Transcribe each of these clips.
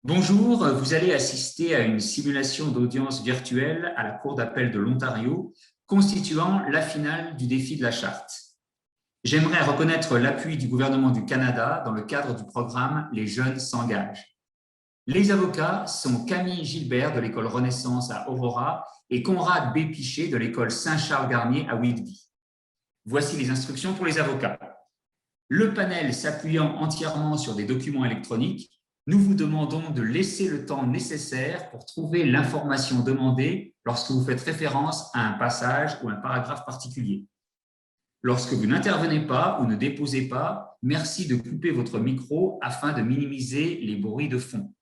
Bonjour, vous allez assister à une simulation d'audience virtuelle à la Cour d'appel de l'Ontario constituant la finale du défi de la charte. J'aimerais reconnaître l'appui du gouvernement du Canada dans le cadre du programme Les jeunes s'engagent. Les avocats sont Camille Gilbert de l'école Renaissance à Aurora et Conrad B. Piché de l'école Saint-Charles-Garnier à Whitby. Voici les instructions pour les avocats. Le panel s'appuyant entièrement sur des documents électroniques, nous vous demandons de laisser le temps nécessaire pour trouver l'information demandée lorsque vous faites référence à un passage ou un paragraphe particulier. Lorsque vous n'intervenez pas ou ne déposez pas, merci de couper votre micro afin de minimiser les bruits de fond.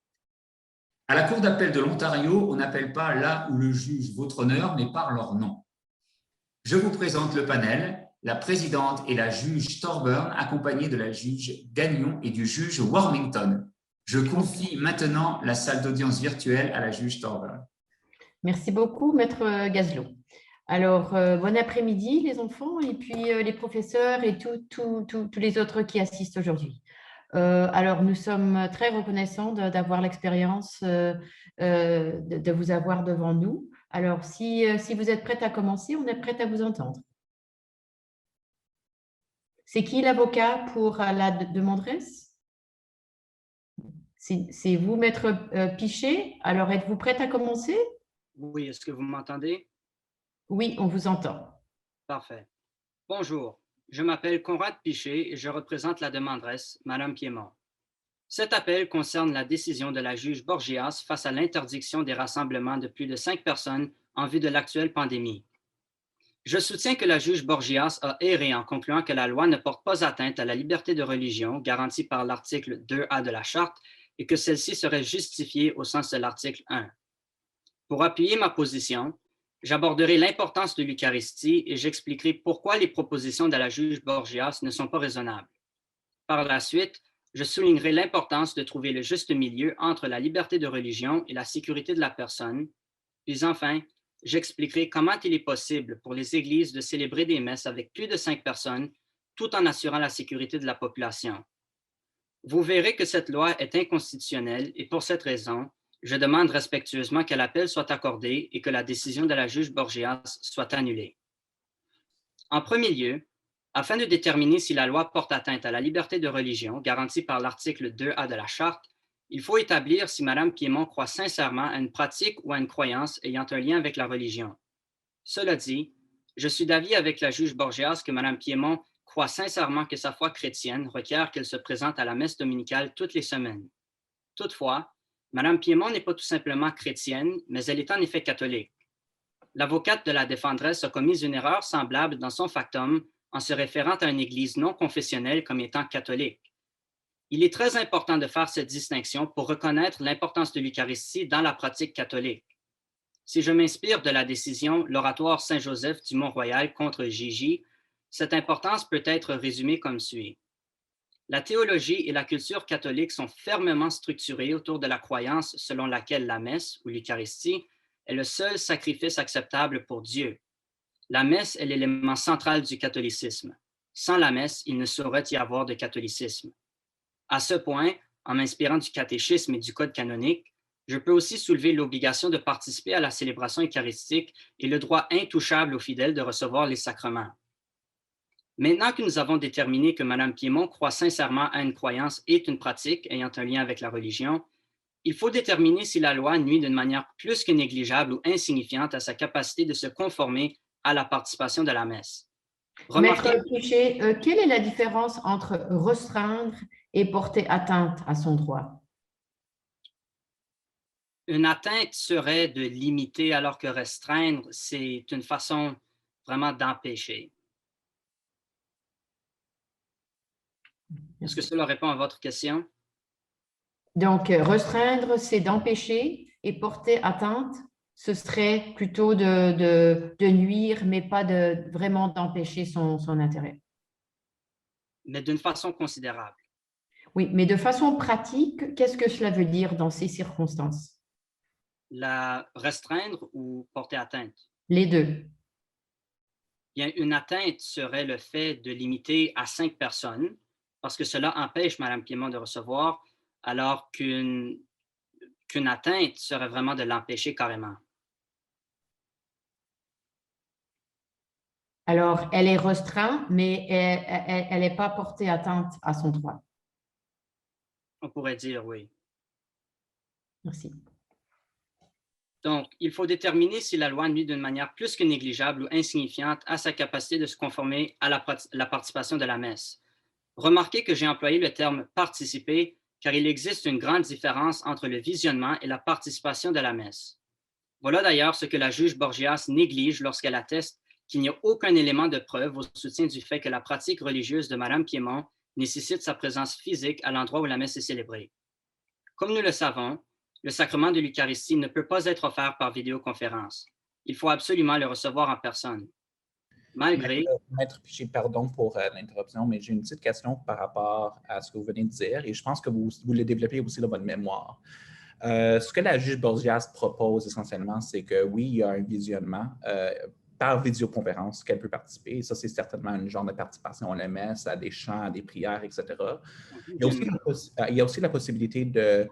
À la Cour d'appel de l'Ontario, on n'appelle pas là où le juge votre honneur, mais par leur nom. Je vous présente le panel, la présidente et la juge Thorburn, accompagnée de la juge Gagnon et du juge Wormington. Je confie maintenant la salle d'audience virtuelle à la juge Thorburn. Merci beaucoup, Maître Gazlot. Alors, bon après-midi, les enfants, et puis les professeurs et tous les autres qui assistent aujourd'hui. Alors, nous sommes très reconnaissants d'avoir l'expérience de vous avoir devant nous. Alors, si vous êtes prête à commencer, on est prête à vous entendre. C'est qui l'avocat pour la demanderesse? C'est vous, Maître Piché. Alors, êtes-vous prête à commencer? Oui, est-ce que vous m'entendez? Oui, on vous entend. Parfait. Bonjour, je m'appelle Conrad Piché et je représente la demanderesse, Madame Piémont. Cet appel concerne la décision de la juge Borgias face à l'interdiction des rassemblements de plus de 5 personnes en vue de l'actuelle pandémie. Je soutiens que la juge Borgias a erré en concluant que la loi ne porte pas atteinte à la liberté de religion garantie par l'article 2A de la Charte et que celle-ci serait justifiée au sens de l'article 1. Pour appuyer ma position, j'aborderai l'importance de l'Eucharistie et j'expliquerai pourquoi les propositions de la juge Borgias ne sont pas raisonnables. Par la suite, je soulignerai l'importance de trouver le juste milieu entre la liberté de religion et la sécurité de la personne. Puis enfin, j'expliquerai comment il est possible pour les églises de célébrer des messes avec plus de 5 personnes tout en assurant la sécurité de la population. Vous verrez que cette loi est inconstitutionnelle et pour cette raison, je demande respectueusement que l'appel soit accordé et que la décision de la juge Borgias soit annulée. En premier lieu, afin de déterminer si la loi porte atteinte à la liberté de religion garantie par l'article 2A de la Charte, il faut établir si Mme Piémont croit sincèrement à une pratique ou à une croyance ayant un lien avec la religion. Cela dit, je suis d'avis avec la juge Borgias que Mme Piémont croit sincèrement que sa foi chrétienne requiert qu'elle se présente à la messe dominicale toutes les semaines. Toutefois, Mme Piémont n'est pas tout simplement chrétienne, mais elle est en effet catholique. L'avocate de la défenderesse a commis une erreur semblable dans son factum en se référant à une église non confessionnelle comme étant catholique. Il est très important de faire cette distinction pour reconnaître l'importance de l'Eucharistie dans la pratique catholique. Si je m'inspire de la décision l'oratoire Saint-Joseph du Mont-Royal contre Gigi, cette importance peut être résumée comme suit. La théologie et la culture catholique sont fermement structurées autour de la croyance selon laquelle la messe ou l'Eucharistie est le seul sacrifice acceptable pour Dieu. La messe est l'élément central du catholicisme. Sans la messe, il ne saurait y avoir de catholicisme. À ce point, en m'inspirant du catéchisme et du code canonique, je peux aussi soulever l'obligation de participer à la célébration eucharistique et le droit intouchable aux fidèles de recevoir les sacrements. Maintenant que nous avons déterminé que Mme Piémont croit sincèrement à une croyance et une pratique ayant un lien avec la religion, il faut déterminer si la loi nuit d'une manière plus que négligeable ou insignifiante à sa capacité de se conformer à la participation de la messe. Maître Piché, quelle est la différence entre restreindre et porter atteinte à son droit? Une atteinte serait de limiter, alors que restreindre, c'est une façon vraiment d'empêcher. Est-ce que cela répond à votre question? Donc, restreindre, c'est d'empêcher et porter atteinte, ce serait plutôt de nuire, mais pas vraiment d'empêcher son intérêt. Mais d'une façon considérable. Oui, mais de façon pratique, qu'est-ce que cela veut dire dans ces circonstances? La restreindre ou porter atteinte? Les deux. Bien, une atteinte serait le fait de limiter à 5 personnes, parce que cela empêche Mme Piémont de recevoir, alors qu'une qu'une atteinte serait vraiment de l'empêcher carrément. Alors, elle est restreinte, mais elle n'est pas portée atteinte à son droit. On pourrait dire oui. Merci. Donc, il faut déterminer si la loi nuit d'une manière plus que négligeable ou insignifiante à sa capacité de se conformer à la participation de la messe. Remarquez que j'ai employé le terme participer car il existe une grande différence entre le visionnement et la participation de la messe. Voilà d'ailleurs ce que la juge Borgias néglige lorsqu'elle atteste qu'il n'y a aucun élément de preuve au soutien du fait que la pratique religieuse de Mme Piémont nécessite sa présence physique à l'endroit où la messe est célébrée. Comme nous le savons, le sacrement de l'Eucharistie ne peut pas être offert par vidéoconférence. Il faut absolument le recevoir en personne. Malgré... Maître Piché, pardon pour l'interruption, mais j'ai une petite question par rapport à ce que vous venez de dire et je pense que vous le développez aussi dans votre mémoire. Ce que la juge Borgias propose essentiellement, c'est que oui, il y a un visionnement par vidéoconférence qu'elle peut participer. Et ça, c'est certainement un genre de participation à la messe, à des chants, à des prières, etc. Il y a aussi la possibilité de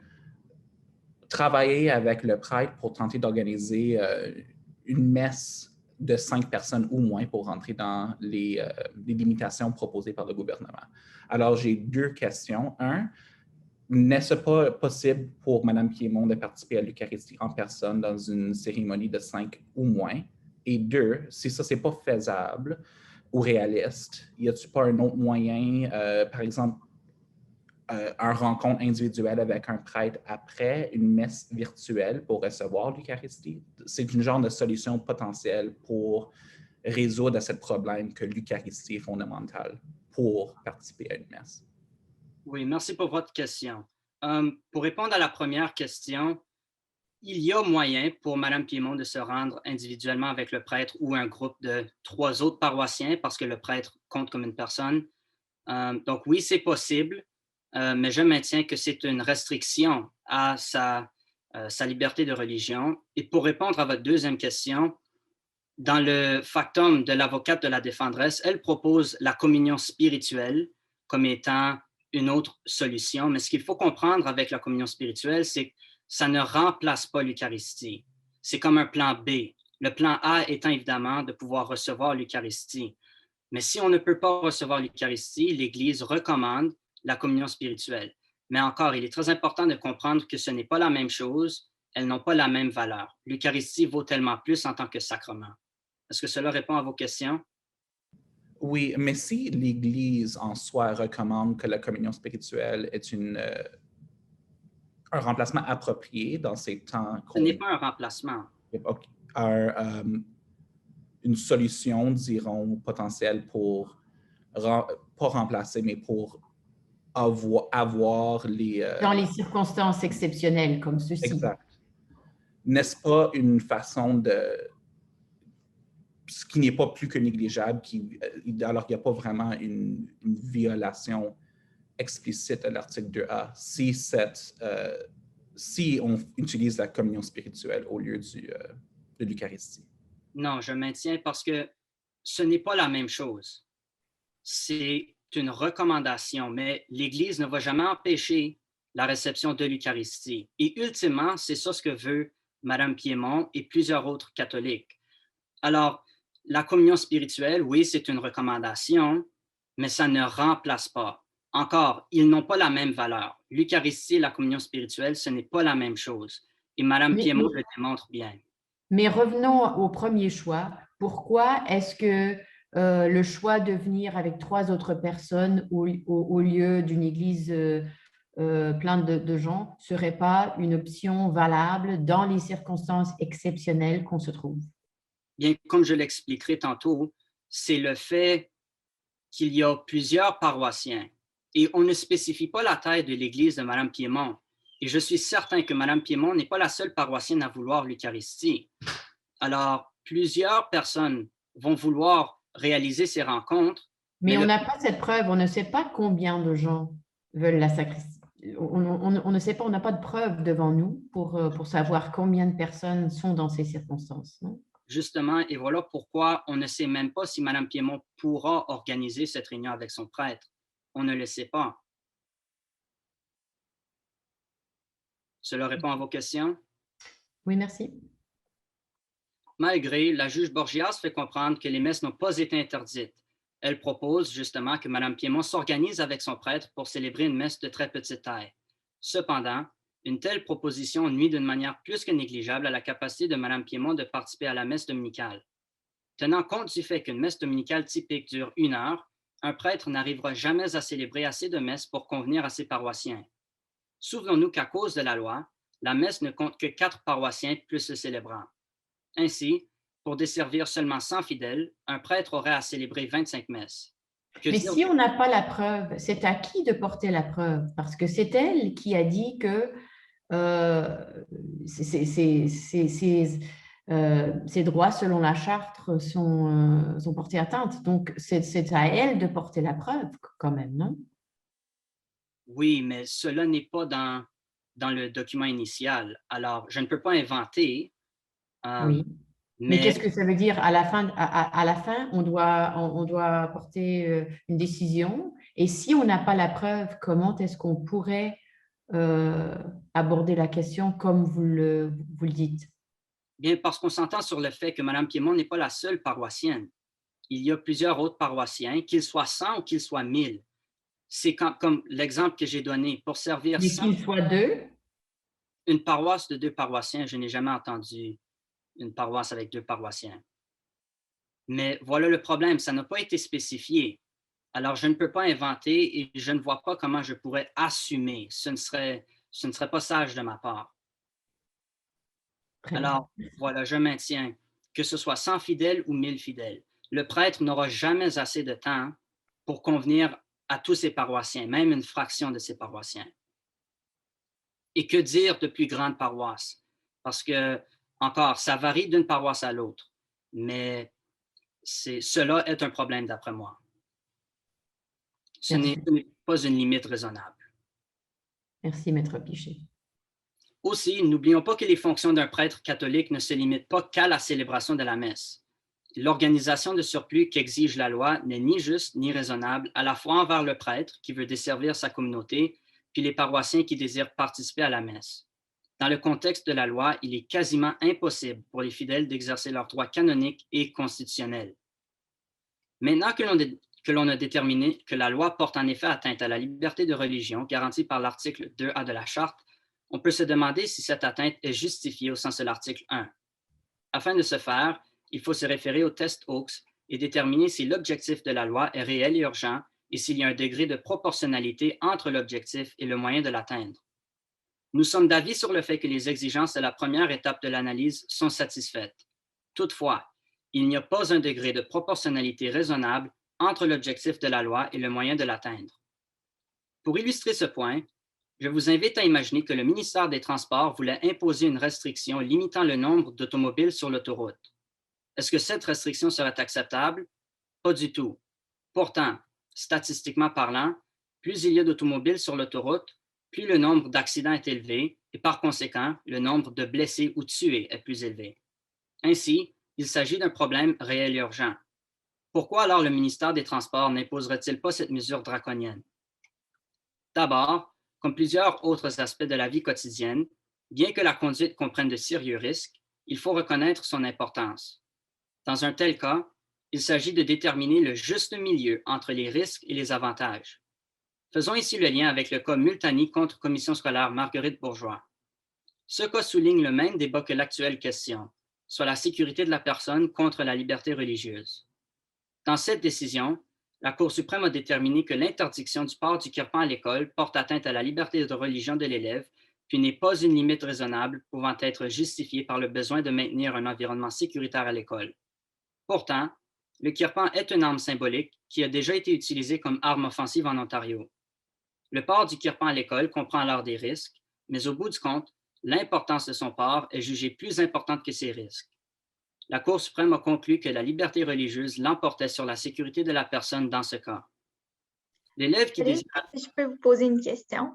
travailler avec le prêtre pour tenter d'organiser une messe de 5 personnes ou moins pour rentrer dans les limitations proposées par le gouvernement. Alors, j'ai 2 questions. Un, n'est-ce pas possible pour Mme Piémont de participer à l'Eucharistie en personne dans une cérémonie de 5 ou moins? Et 2, si ça, c'est pas faisable ou réaliste, y a-t-il pas un autre moyen, par exemple, un rencontre individuelle avec un prêtre après une messe virtuelle pour recevoir l'Eucharistie? C'est une genre de solution potentielle pour résoudre ce problème que l'Eucharistie est fondamentale pour participer à une messe. Oui, merci pour votre question. Pour répondre à la première question, il y a moyen pour Mme Piémont de se rendre individuellement avec le prêtre ou un groupe de 3 autres paroissiens parce que le prêtre compte comme une personne. Donc oui, c'est possible, mais je maintiens que c'est une restriction à sa liberté de religion. Et pour répondre à votre deuxième question, dans le factum de l'avocate de la défenderesse, elle propose la communion spirituelle comme étant une autre solution. Mais ce qu'il faut comprendre avec la communion spirituelle, c'est que ça ne remplace pas l'Eucharistie. C'est comme un plan B. Le plan A étant évidemment de pouvoir recevoir l'Eucharistie. Mais si on ne peut pas recevoir l'Eucharistie, l'Église recommande la communion spirituelle. Mais encore, il est très important de comprendre que ce n'est pas la même chose, elles n'ont pas la même valeur. L'Eucharistie vaut tellement plus en tant que sacrement. Est-ce que cela répond à vos questions? Oui, mais si l'Église en soi recommande que la communion spirituelle est un remplacement approprié dans ces temps... Ce n'est pas un remplacement. Okay. Une solution, dirons, potentielle pour, pas remplacer, mais pour avoir les... Dans les circonstances exceptionnelles comme ceci. Exact. N'est-ce pas une façon de... Ce qui n'est pas plus que négligeable, alors qu'il n'y a pas vraiment une violation explicite à l'article 2A, si on utilise la communion spirituelle au lieu de l'Eucharistie. Non, je maintiens parce que ce n'est pas la même chose. C'est une recommandation, mais l'Église ne va jamais empêcher la réception de l'Eucharistie. Et ultimement, c'est ça ce que veut Mme Piémont et plusieurs autres catholiques. Alors, la communion spirituelle, oui, c'est une recommandation, mais ça ne remplace pas. Encore, ils n'ont pas la même valeur. L'Eucharistie et la communion spirituelle, ce n'est pas la même chose. Et Mme Piémont le démontre bien. Mais revenons au premier choix. Pourquoi est-ce que le choix de venir avec 3 autres personnes au lieu d'une église pleine de gens ne serait pas une option valable dans les circonstances exceptionnelles qu'on se trouve? Bien, comme je l'expliquerai tantôt, c'est le fait qu'il y a plusieurs paroissiens et on ne spécifie pas la taille de l'église de Mme Piémont. Et je suis certain que Mme Piémont n'est pas la seule paroissienne à vouloir l'Eucharistie. Alors, plusieurs personnes vont vouloir réaliser ces rencontres. Mais on n'a pas cette preuve, on ne sait pas combien de gens veulent la sacristie. On ne sait pas, on n'a pas de preuve devant nous pour savoir combien de personnes sont dans ces circonstances. Non? Justement, et voilà pourquoi on ne sait même pas si Mme Piémont pourra organiser cette réunion avec son prêtre. On ne le sait pas. Cela répond à vos questions? Oui, merci. Malgré, la juge Borgias fait comprendre que les messes n'ont pas été interdites. Elle propose justement que Mme Piémont s'organise avec son prêtre pour célébrer une messe de très petite taille. Cependant, une telle proposition nuit d'une manière plus que négligeable à la capacité de Mme Piémont de participer à la messe dominicale. Tenant compte du fait qu'une messe dominicale typique dure 1 heure, un prêtre n'arrivera jamais à célébrer assez de messes pour convenir à ses paroissiens. Souvenons-nous qu'à cause de la loi, la messe ne compte que 4 paroissiens plus le célébrant. Ainsi, pour desservir seulement 100 fidèles, un prêtre aurait à célébrer 25 messes. Mais si on n'a pas la preuve, c'est à qui de porter la preuve? Parce que c'est elle qui a dit que ses droits selon la charte sont portés atteinte. Donc, c'est à elle de porter la preuve quand même, non? Oui, mais cela n'est pas dans le document initial. Alors, je ne peux pas inventer. Oui. Mais qu'est-ce que ça veut dire? À la fin, on doit apporter une décision. Et si on n'a pas la preuve, comment est-ce qu'on pourrait aborder la question comme vous le dites? Bien, parce qu'on s'entend sur le fait que Mme Piémont n'est pas la seule paroissienne. Il y a plusieurs autres paroissiens, qu'ils soient 100 ou qu'ils soient 1000. C'est comme l'exemple que j'ai donné, pour servir 100. Mais qu'il soit 2? Une paroisse de 2 paroissiens, je n'ai jamais entendu une paroisse avec 2 paroissiens. Mais voilà le problème, ça n'a pas été spécifié. Alors, je ne peux pas inventer et je ne vois pas comment je pourrais assumer. Ce ne serait pas sage de ma part. Alors, voilà, je maintiens, que ce soit 100 fidèles ou 1000 fidèles, le prêtre n'aura jamais assez de temps pour convenir à tous ses paroissiens, même une fraction de ses paroissiens. Et que dire de plus grandes paroisses? Parce que, encore, ça varie d'une paroisse à l'autre, mais cela est un problème d'après moi. Ce n'est pas une limite raisonnable. Merci, Maître Pichet. Aussi, n'oublions pas que les fonctions d'un prêtre catholique ne se limitent pas qu'à la célébration de la messe. L'organisation de surplus qu'exige la loi n'est ni juste ni raisonnable, à la fois envers le prêtre qui veut desservir sa communauté, puis les paroissiens qui désirent participer à la messe. Dans le contexte de la loi, il est quasiment impossible pour les fidèles d'exercer leurs droits canoniques et constitutionnels. Maintenant que l'on a déterminé que la loi porte en effet atteinte à la liberté de religion garantie par l'article 2A de la Charte, on peut se demander si cette atteinte est justifiée au sens de l'article 1. Afin de ce faire, il faut se référer au test Oakes et déterminer si l'objectif de la loi est réel et urgent et s'il y a un degré de proportionnalité entre l'objectif et le moyen de l'atteindre. Nous sommes d'avis sur le fait que les exigences de la première étape de l'analyse sont satisfaites. Toutefois, il n'y a pas un degré de proportionnalité raisonnable entre l'objectif de la loi et le moyen de l'atteindre. Pour illustrer ce point, je vous invite à imaginer que le ministère des Transports voulait imposer une restriction limitant le nombre d'automobiles sur l'autoroute. Est-ce que cette restriction serait acceptable? Pas du tout. Pourtant, statistiquement parlant, plus il y a d'automobiles sur l'autoroute, plus le nombre d'accidents est élevé et par conséquent, le nombre de blessés ou tués est plus élevé. Ainsi, il s'agit d'un problème réel et urgent. Pourquoi alors le ministère des Transports n'imposerait-il pas cette mesure draconienne? D'abord, comme plusieurs autres aspects de la vie quotidienne, bien que la conduite comprenne de sérieux risques, il faut reconnaître son importance. Dans un tel cas, il s'agit de déterminer le juste milieu entre les risques et les avantages. Faisons ici le lien avec le cas Multani contre Commission scolaire Marguerite Bourgeois. Ce cas souligne le même débat que l'actuelle question, soit la sécurité de la personne contre la liberté religieuse. Dans cette décision, la Cour suprême a déterminé que l'interdiction du port du kirpan à l'école porte atteinte à la liberté de religion de l'élève, puis n'est pas une limite raisonnable pouvant être justifiée par le besoin de maintenir un environnement sécuritaire à l'école. Pourtant, le kirpan est une arme symbolique qui a déjà été utilisée comme arme offensive en Ontario. Le port du kirpan à l'école comprend alors des risques, mais au bout du compte, l'importance de son port est jugée plus importante que ces risques. La Cour suprême a conclu que la liberté religieuse l'emportait sur la sécurité de la personne dans ce cas. L'élève qui désire... Je peux vous poser une question?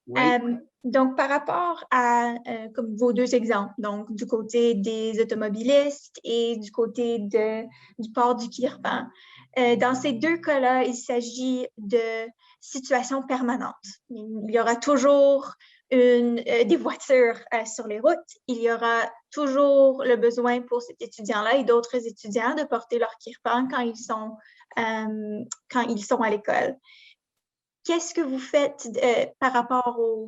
Oui. Donc, par rapport à comme vos deux exemples, donc du côté des automobilistes et du côté du port du kirpan, dans ces deux cas-là, il s'agit de situations permanentes. Il y aura toujours des voitures sur les routes, il y aura toujours le besoin pour cet étudiant-là et d'autres étudiants de porter leur kirpan quand ils sont à l'école. Qu'est-ce que vous faites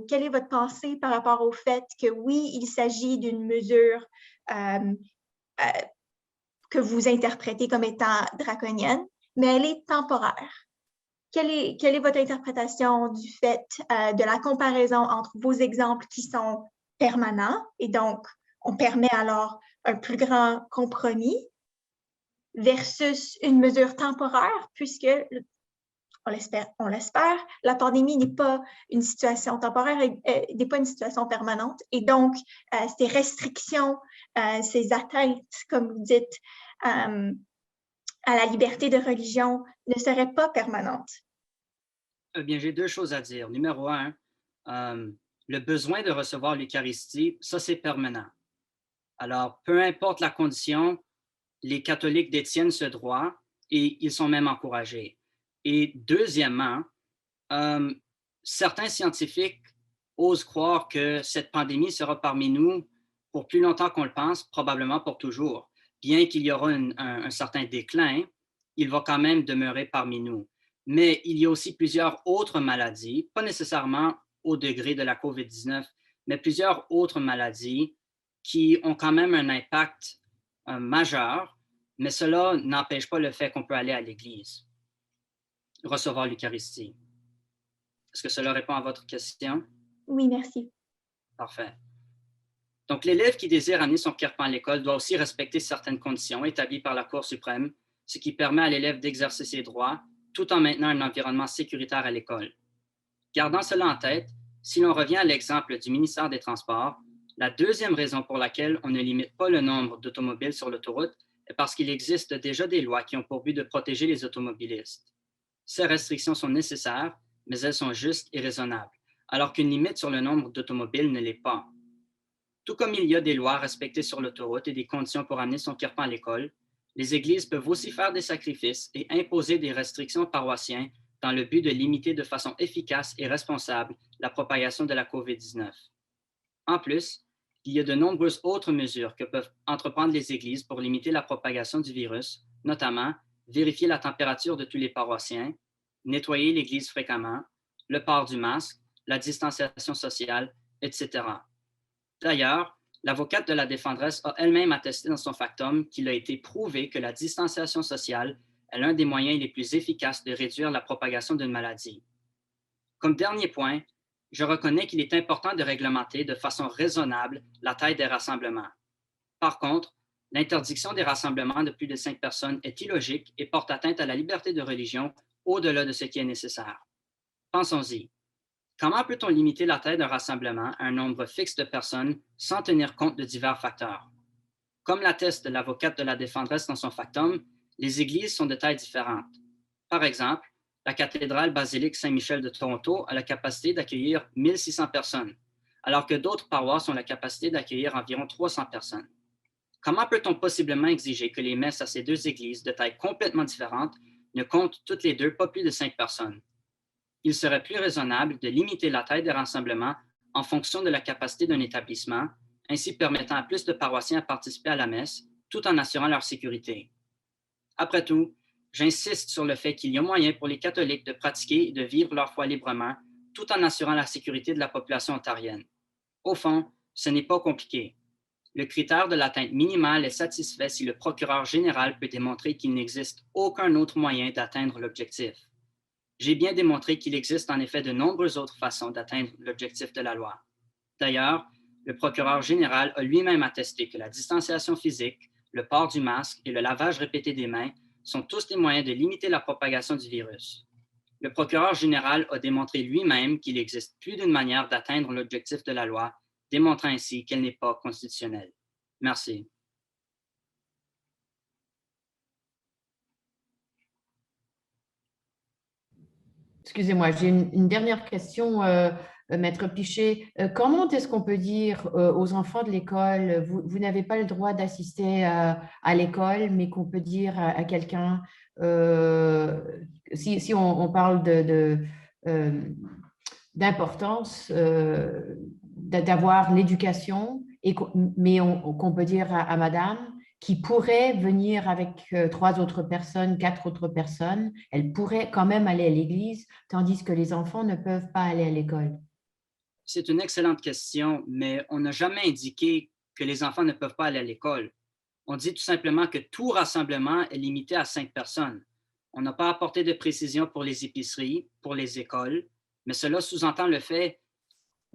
quelle est votre pensée par rapport au fait que oui, il s'agit d'une mesure que vous interprétez comme étant draconienne, mais elle est temporaire? Quelle est votre interprétation du fait de la comparaison entre vos exemples qui sont permanents et donc on permet alors un plus grand compromis versus une mesure temporaire puisque, on l'espère, la pandémie n'est pas une situation temporaire, n'est pas une situation permanente et donc ces restrictions, ces atteintes, comme vous dites, à la liberté de religion ne serait pas permanente? Eh bien, j'ai deux choses à dire. Numéro un, le besoin de recevoir l'Eucharistie, ça c'est permanent. Alors, peu importe la condition, les catholiques détiennent ce droit et ils sont même encouragés. Et deuxièmement, certains scientifiques osent croire que cette pandémie sera parmi nous pour plus longtemps qu'on le pense, probablement pour toujours. Bien qu'il y aura un certain déclin, il va quand même demeurer parmi nous. Mais il y a aussi plusieurs autres maladies, pas nécessairement au degré de la COVID-19, mais plusieurs autres maladies qui ont quand même un impact majeur, mais cela n'empêche pas le fait qu'on peut aller à l'Église, recevoir l'Eucharistie. Est-ce que cela répond à votre question? Oui, merci. Parfait. Donc, l'élève qui désire amener son kirpan à l'école doit aussi respecter certaines conditions établies par la Cour suprême, ce qui permet à l'élève d'exercer ses droits tout en maintenant un environnement sécuritaire à l'école. Gardant cela en tête, si l'on revient à l'exemple du ministère des Transports, la deuxième raison pour laquelle on ne limite pas le nombre d'automobiles sur l'autoroute est parce qu'il existe déjà des lois qui ont pour but de protéger les automobilistes. Ces restrictions sont nécessaires, mais elles sont justes et raisonnables, alors qu'une limite sur le nombre d'automobiles ne l'est pas. Tout comme il y a des lois à respecter sur l'autoroute et des conditions pour amener son kirpan à l'école, les églises peuvent aussi faire des sacrifices et imposer des restrictions aux paroissiens dans le but de limiter de façon efficace et responsable la propagation de la COVID-19. En plus, il y a de nombreuses autres mesures que peuvent entreprendre les églises pour limiter la propagation du virus, notamment vérifier la température de tous les paroissiens, nettoyer l'église fréquemment, le port du masque, la distanciation sociale, etc. D'ailleurs, l'avocate de la défenderesse a elle-même attesté dans son factum qu'il a été prouvé que la distanciation sociale est l'un des moyens les plus efficaces de réduire la propagation d'une maladie. Comme dernier point, je reconnais qu'il est important de réglementer de façon raisonnable la taille des rassemblements. Par contre, l'interdiction des rassemblements de plus de 5 personnes est illogique et porte atteinte à la liberté de religion au-delà de ce qui est nécessaire. Pensons-y. Comment peut-on limiter la taille d'un rassemblement à un nombre fixe de personnes sans tenir compte de divers facteurs? Comme l'atteste l'avocate de la défenderesse dans son factum, les églises sont de tailles différentes. Par exemple, la cathédrale basilique Saint-Michel de Toronto a la capacité d'accueillir 1600 personnes, alors que d'autres paroisses ont la capacité d'accueillir environ 300 personnes. Comment peut-on possiblement exiger que les messes à ces deux églises de tailles complètement différentes ne comptent toutes les deux pas plus de 5 personnes? Il serait plus raisonnable de limiter la taille des rassemblements en fonction de la capacité d'un établissement, ainsi permettant à plus de paroissiens à participer à la messe, tout en assurant leur sécurité. Après tout, j'insiste sur le fait qu'il y a moyen pour les catholiques de pratiquer et de vivre leur foi librement, tout en assurant la sécurité de la population ontarienne. Au fond, ce n'est pas compliqué. Le critère de l'atteinte minimale est satisfait si le procureur général peut démontrer qu'il n'existe aucun autre moyen d'atteindre l'objectif. J'ai bien démontré qu'il existe en effet de nombreuses autres façons d'atteindre l'objectif de la loi. D'ailleurs, le procureur général a lui-même attesté que la distanciation physique, le port du masque et le lavage répété des mains sont tous des moyens de limiter la propagation du virus. Le procureur général a démontré lui-même qu'il existe plus d'une manière d'atteindre l'objectif de la loi, démontrant ainsi qu'elle n'est pas constitutionnelle. Merci. Excusez-moi, j'ai une dernière question, Maître Pichet. Comment est-ce qu'on peut dire aux enfants de l'école, vous n'avez pas le droit d'assister à l'école, mais qu'on peut dire à quelqu'un, si on parle d'importance d'avoir l'éducation, mais qu'on peut dire à madame qui pourrait venir avec 3 autres personnes, 4 autres personnes, elle pourrait quand même aller à l'église, tandis que les enfants ne peuvent pas aller à l'école. C'est une excellente question, mais on n'a jamais indiqué que les enfants ne peuvent pas aller à l'école. On dit tout simplement que tout rassemblement est limité à 5 personnes. On n'a pas apporté de précision pour les épiceries, pour les écoles, mais cela sous-entend le fait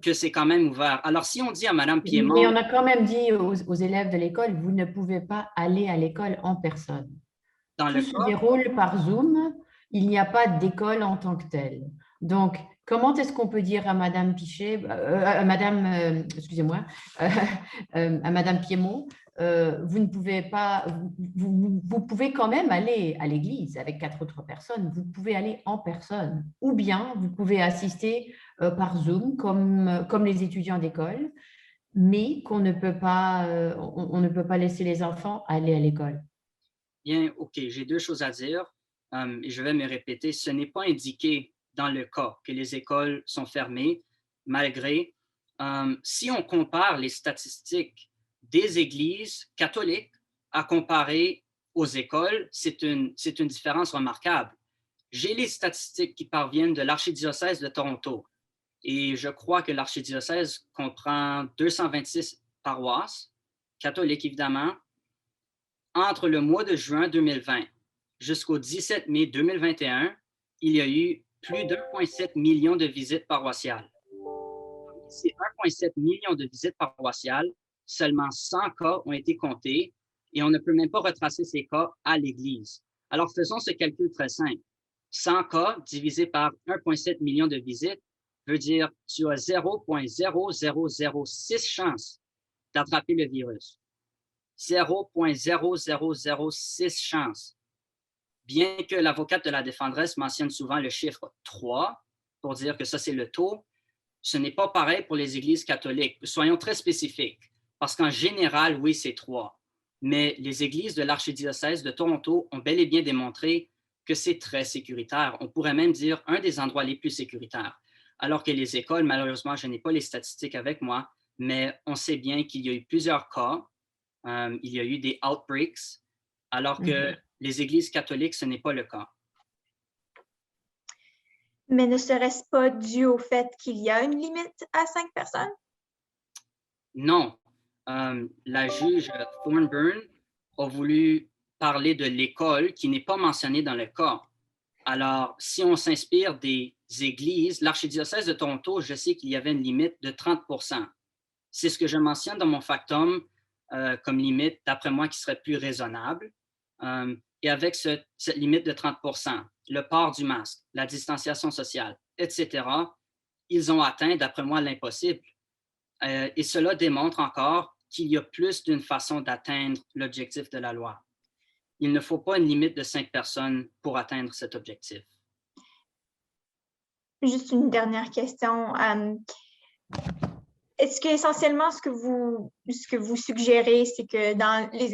que c'est quand même ouvert. Alors, si on dit à Mme Piémont… Mais on a quand même dit aux élèves de l'école, vous ne pouvez pas aller à l'école en personne. Dans Tout le se cas, déroule par Zoom, il n'y a pas d'école en tant que telle. Donc, comment est-ce qu'on peut dire à Madame Pichet, à Madame, excusez-moi, à Madame Piémont, vous ne pouvez pas, vous pouvez quand même aller à l'église avec 4 autres personnes, vous pouvez aller en personne, ou bien vous pouvez assister par Zoom comme les étudiants d'école, mais qu'on ne peut pas, on ne peut pas laisser les enfants aller à l'école. bien, OK, j'ai 2 choses à dire et je vais me répéter. Ce n'est pas indiqué dans le cas que les écoles sont fermées, malgré… si on compare les statistiques des églises catholiques à comparer aux écoles, c'est une différence remarquable. J'ai les statistiques qui parviennent de l'archidiocèse de Toronto et je crois que l'archidiocèse comprend 226 paroisses, catholiques évidemment. Entre le mois de juin 2020 jusqu'au 17 mai 2021, il y a eu plus d'1,7 million de visites paroissiales. Ces 1,7 million de visites paroissiales, seulement 100 cas ont été comptés et on ne peut même pas retracer ces cas à l'Église. Alors faisons ce calcul très simple. 100 cas divisé par 1,7 million de visites veut dire que tu as 0,0006 chances d'attraper le virus. 0,0006 chances. Bien que l'avocate de la défenderesse mentionne souvent le chiffre 3 pour dire que ça, c'est le taux, ce n'est pas pareil pour les églises catholiques. Soyons très spécifiques, parce qu'en général, oui, c'est 3. Mais les églises de l'archidiocèse de Toronto ont bel et bien démontré que c'est très sécuritaire. On pourrait même dire un des endroits les plus sécuritaires. Alors que les écoles, malheureusement, je n'ai pas les statistiques avec moi, mais on sait bien qu'il y a eu plusieurs cas. Il y a eu des outbreaks, alors que les églises catholiques, ce n'est pas le cas. Mais ne serait-ce pas dû au fait qu'il y a une limite à 5 personnes? Non. La juge Thornburn a voulu parler de l'école qui n'est pas mentionnée dans le cas. Alors, si on s'inspire des églises, l'archidiocèse de Toronto, je sais qu'il y avait une limite de 30 %. C'est ce que je mentionne dans mon factum comme limite, d'après moi, qui serait plus raisonnable. Et avec cette limite de 30 %, le port du masque, la distanciation sociale, etc., ils ont atteint, d'après moi, l'impossible. Et cela démontre encore qu'il y a plus d'une façon d'atteindre l'objectif de la loi. Il ne faut pas une limite de 5 personnes pour atteindre cet objectif. Juste une dernière question. Est-ce que essentiellement ce que vous suggérez, c'est que dans les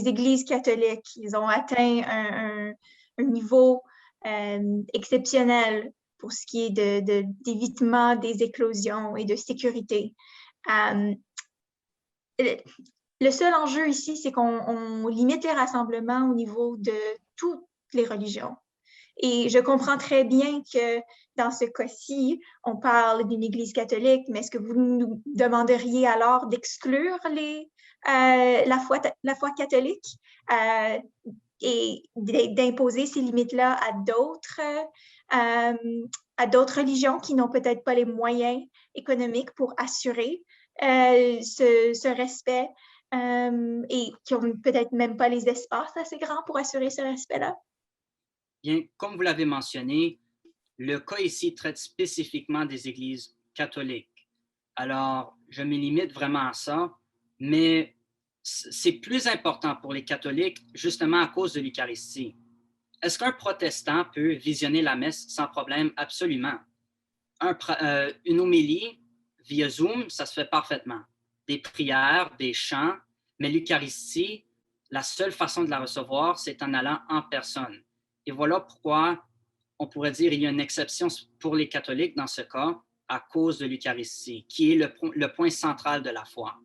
églises catholiques, ils ont atteint un niveau exceptionnel pour ce qui est d'évitement des éclosions et de sécurité. Le seul enjeu ici, c'est qu'on limite les rassemblements au niveau de toutes les religions. Et je comprends très bien que dans ce cas-ci, on parle d'une église catholique, mais est-ce que vous nous demanderiez alors d'exclure la foi catholique et d'imposer ces limites-là à d'autres religions qui n'ont peut-être pas les moyens économiques pour assurer ce respect et qui n'ont peut-être même pas les espaces assez grands pour assurer ce respect-là? Bien, comme vous l'avez mentionné, le cas ici traite spécifiquement des églises catholiques. Alors, je me limite vraiment à ça, mais c'est plus important pour les catholiques justement à cause de l'Eucharistie. Est-ce qu'un protestant peut visionner la messe sans problème? Absolument. Une homélie via Zoom, ça se fait parfaitement. Des prières, des chants, mais l'Eucharistie, la seule façon de la recevoir, c'est en allant en personne. Et voilà pourquoi on pourrait dire qu'il y a une exception pour les catholiques dans ce cas à cause de l'Eucharistie, qui est le point central de la foi.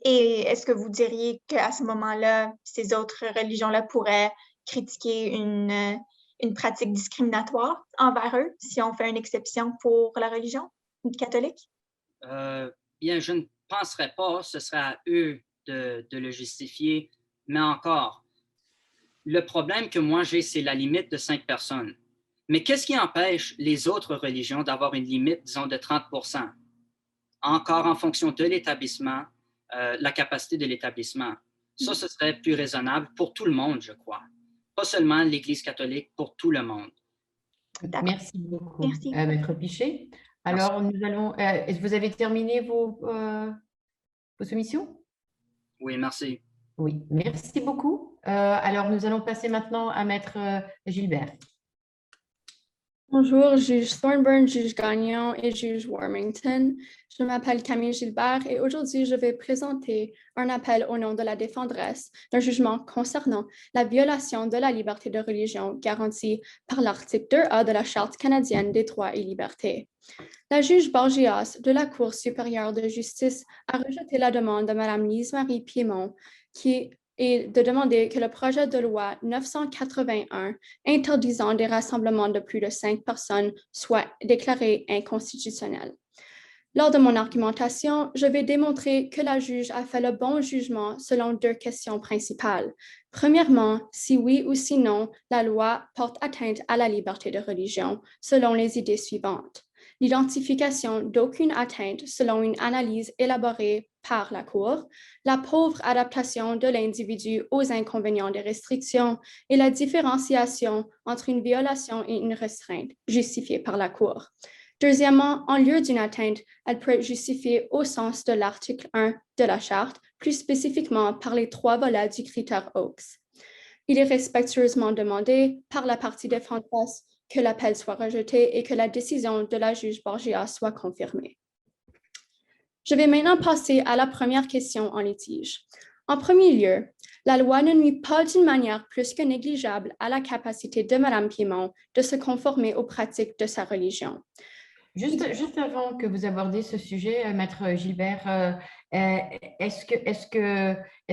Et est-ce que vous diriez qu'à ce moment-là, ces autres religions-là pourraient critiquer une pratique discriminatoire envers eux si on fait une exception pour la religion catholique? Bien, je ne penserais pas, ce serait à eux de le justifier, mais encore, le problème que moi j'ai, c'est la limite de 5 personnes. Mais qu'est-ce qui empêche les autres religions d'avoir une limite, disons, de 30%? Encore en fonction de l'établissement, la capacité de l'établissement. Ça, ce serait plus raisonnable pour tout le monde, je crois. Pas seulement l'Église catholique, pour tout le monde. Merci beaucoup, Merci. Maître Pichet. Alors, nous allons. Est-ce que vous avez terminé vos soumissions? Oui, merci. Oui, merci beaucoup. Alors, nous allons passer maintenant à Maître Gilbert. Bonjour, juge Thornburn, juge Gagnon et juge Warmington. Je m'appelle Camille Gilbert et aujourd'hui, je vais présenter un appel au nom de la défenderesse d'un jugement concernant la violation de la liberté de religion garantie par l'article 2A de la Charte canadienne des droits et libertés. La juge Borgias de la Cour supérieure de justice a rejeté la demande de Mme Lise-Marie Piémont et de demander que le projet de loi 981 interdisant des rassemblements de plus de 5 personnes soit déclaré inconstitutionnel. Lors de mon argumentation, je vais démontrer que la juge a fait le bon jugement selon 2 questions principales. Premièrement, si oui ou si non, la loi porte atteinte à la liberté de religion, selon les idées suivantes. L'identification d'aucune atteinte selon une analyse élaborée par la Cour, la pauvre adaptation de l'individu aux inconvénients des restrictions et la différenciation entre une violation et une restreinte justifiée par la Cour. Deuxièmement, en lieu d'une atteinte, elle peut être justifiée au sens de l'article 1 de la Charte, plus spécifiquement par les 3 volets du critère Oakes. Il est respectueusement demandé par la partie défenderesse que l'appel soit rejeté et que la décision de la juge Borgia soit confirmée. Je vais maintenant passer à la première question en litige. En premier lieu, la loi ne nuit pas d'une manière plus que négligeable à la capacité de Mme Piémont de se conformer aux pratiques de sa religion. Juste avant que vous abordiez ce sujet, Maître Gilbert, est-ce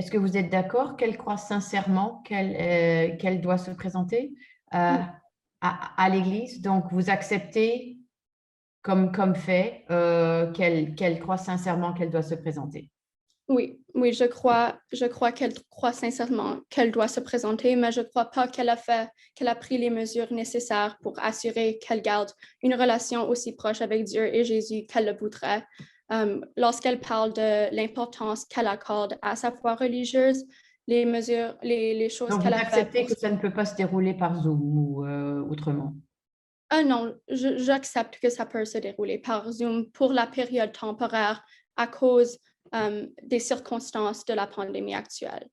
que vous êtes d'accord qu'elle croit sincèrement qu'elle doit se présenter à l'Église? Donc, vous acceptez comme fait qu'elle croit sincèrement qu'elle doit se présenter? Oui, je crois qu'elle croit sincèrement qu'elle doit se présenter, mais je ne crois pas qu'elle a pris les mesures nécessaires pour assurer qu'elle garde une relation aussi proche avec Dieu et Jésus qu'elle le voudrait. Lorsqu'elle parle de l'importance qu'elle accorde à sa foi religieuse, les choses Donc, qu'elle vous a faites. acceptez que ça ne peut pas se dérouler par Zoom ou autrement? Non, j'accepte que ça peut se dérouler par Zoom pour la période temporaire à cause des circonstances de la pandémie actuelle.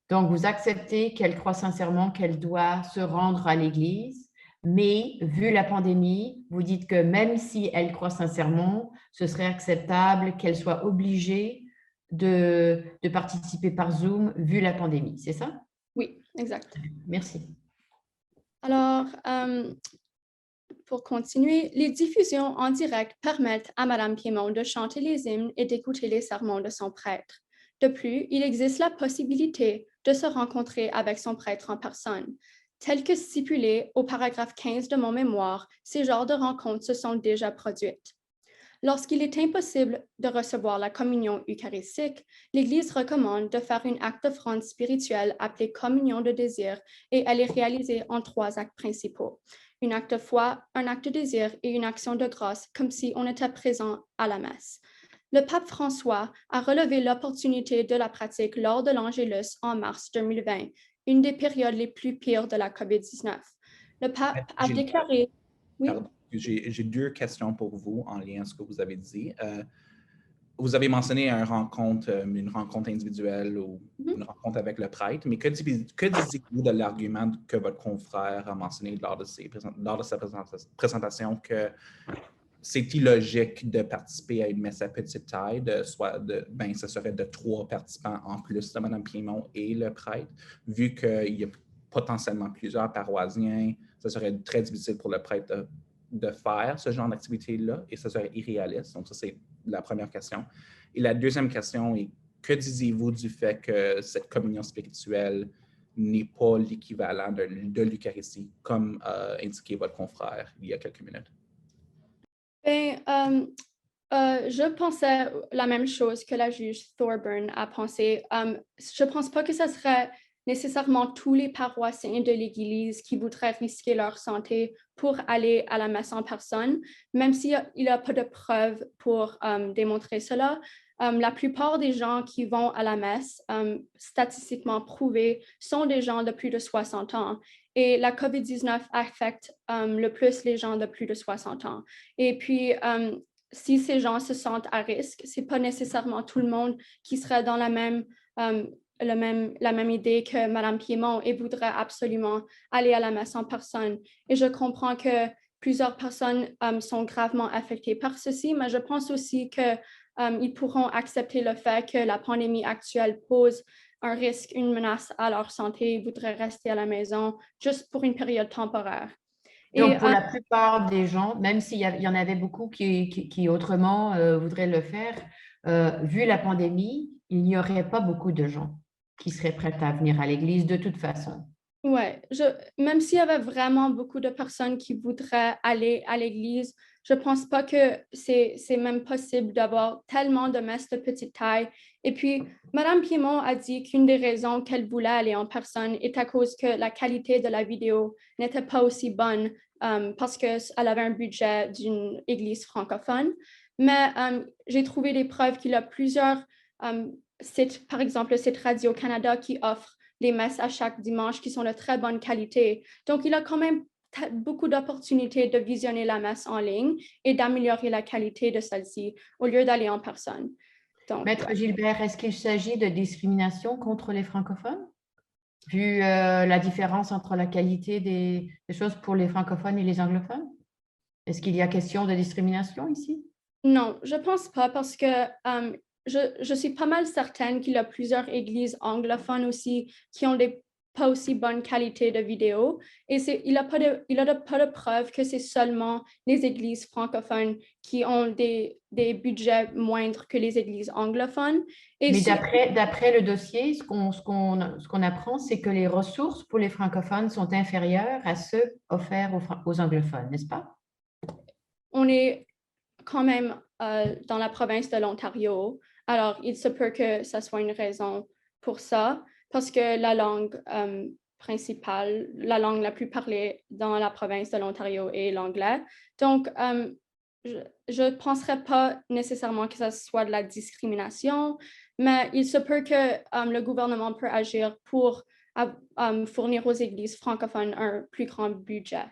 Donc, vous acceptez qu'elle croit sincèrement qu'elle doit se rendre à l'Église, mais vu la pandémie, vous dites que même si elle croit sincèrement, ce serait acceptable qu'elle soit obligée de participer par Zoom vu la pandémie, c'est ça? Oui, exact. Merci. Alors, pour continuer, les diffusions en direct permettent à Mme Piémont de chanter les hymnes et d'écouter les sermons de son prêtre. De plus, il existe la possibilité de se rencontrer avec son prêtre en personne. Tel que stipulé au paragraphe 15 de mon mémoire, ces genres de rencontres se sont déjà produites. Lorsqu'il est impossible de recevoir la communion eucharistique, l'Église recommande de faire un acte d'offrande spirituelle appelé communion de désir et elle est réalisée en 3 actes principaux. Un acte de foi, un acte de désir et une action de grâce, comme si on était présent à la messe. Le pape François a relevé l'opportunité de la pratique lors de l'Angélus en mars 2020, une des périodes les plus pires de la COVID-19. Le pape a déclaré... Oui. Pardon, j'ai 2 questions pour vous en lien à ce que vous avez dit. Vous avez mentionné une rencontre individuelle ou une rencontre avec le prêtre, mais que disiez-vous de l'argument que votre confrère a mentionné lors de sa présentation que c'est illogique de participer à une messe à petite taille, ce serait de 3 participants en plus de Mme Piémont et le prêtre, vu qu'il y a potentiellement plusieurs paroissiens, ce serait très difficile pour le prêtre de faire ce genre d'activité-là et ce serait irréaliste. Donc ça, c'est la première question. Et la deuxième question est, que disiez-vous du fait que cette communion spirituelle n'est pas l'équivalent de l'Eucharistie, comme indiqué votre confrère il y a quelques minutes? Ben, je pensais la même chose que la juge Thorburn a pensé. Je ne pense pas que ce serait nécessairement tous les paroissiens de l'Église qui voudraient risquer leur santé pour aller à la messe en personne, même s'il n'y a pas de preuves pour démontrer cela. La plupart des gens qui vont à la messe, statistiquement prouvés, sont des gens de plus de 60 ans. Et la COVID-19 affecte le plus les gens de plus de 60 ans. Et puis, si ces gens se sentent à risque, ce n'est pas nécessairement tout le monde qui serait dans la même idée que Mme Piémont et voudrait absolument aller à la messe en personne. Et je comprends que plusieurs personnes sont gravement affectées par ceci, mais je pense aussi qu'ils pourront accepter le fait que la pandémie actuelle pose un risque, une menace à leur santé et voudraient rester à la maison juste pour une période temporaire. Donc, pour la plupart des gens, même s'il y en avait beaucoup qui autrement voudraient le faire, vu la pandémie, il n'y aurait pas beaucoup de gens qui seraient prêts à venir à l'église de toute façon. Oui, même s'il y avait vraiment beaucoup de personnes qui voudraient aller à l'église, je ne pense pas que c'est même possible d'avoir tellement de messes de petite taille. Et puis, Mme Piémont a dit qu'une des raisons qu'elle voulait aller en personne est à cause que la qualité de la vidéo n'était pas aussi bonne parce qu'elle avait un budget d'une église francophone. Mais j'ai trouvé des preuves qu'il y a plusieurs sites, par exemple le site Radio-Canada qui offre les messes à chaque dimanche qui sont de très bonne qualité. Donc, il a quand même beaucoup d'opportunités de visionner la messe en ligne et d'améliorer la qualité de celle-ci au lieu d'aller en personne. Donc, Maître Gilbert, est-ce qu'il s'agit de discrimination contre les francophones, vu la différence entre la qualité des choses pour les francophones et les anglophones? Est-ce qu'il y a question de discrimination ici? Non, je ne pense pas parce que je suis pas mal certaine qu'il y a plusieurs églises anglophones aussi qui ont pas aussi bonne qualité de vidéo. Et il n'a pas de preuve que c'est seulement les églises francophones qui ont des budgets moindres que les églises anglophones. Mais d'après le dossier, ce qu'on apprend, c'est que les ressources pour les francophones sont inférieures à ceux offerts aux anglophones, n'est-ce pas? On est quand même dans la province de l'Ontario. Alors, il se peut que ça soit une raison pour ça, parce que la langue principale, la langue la plus parlée dans la province de l'Ontario est l'anglais. Donc, je ne penserais pas nécessairement que ça soit de la discrimination, mais il se peut que le gouvernement peut agir pour fournir aux églises francophones un plus grand budget.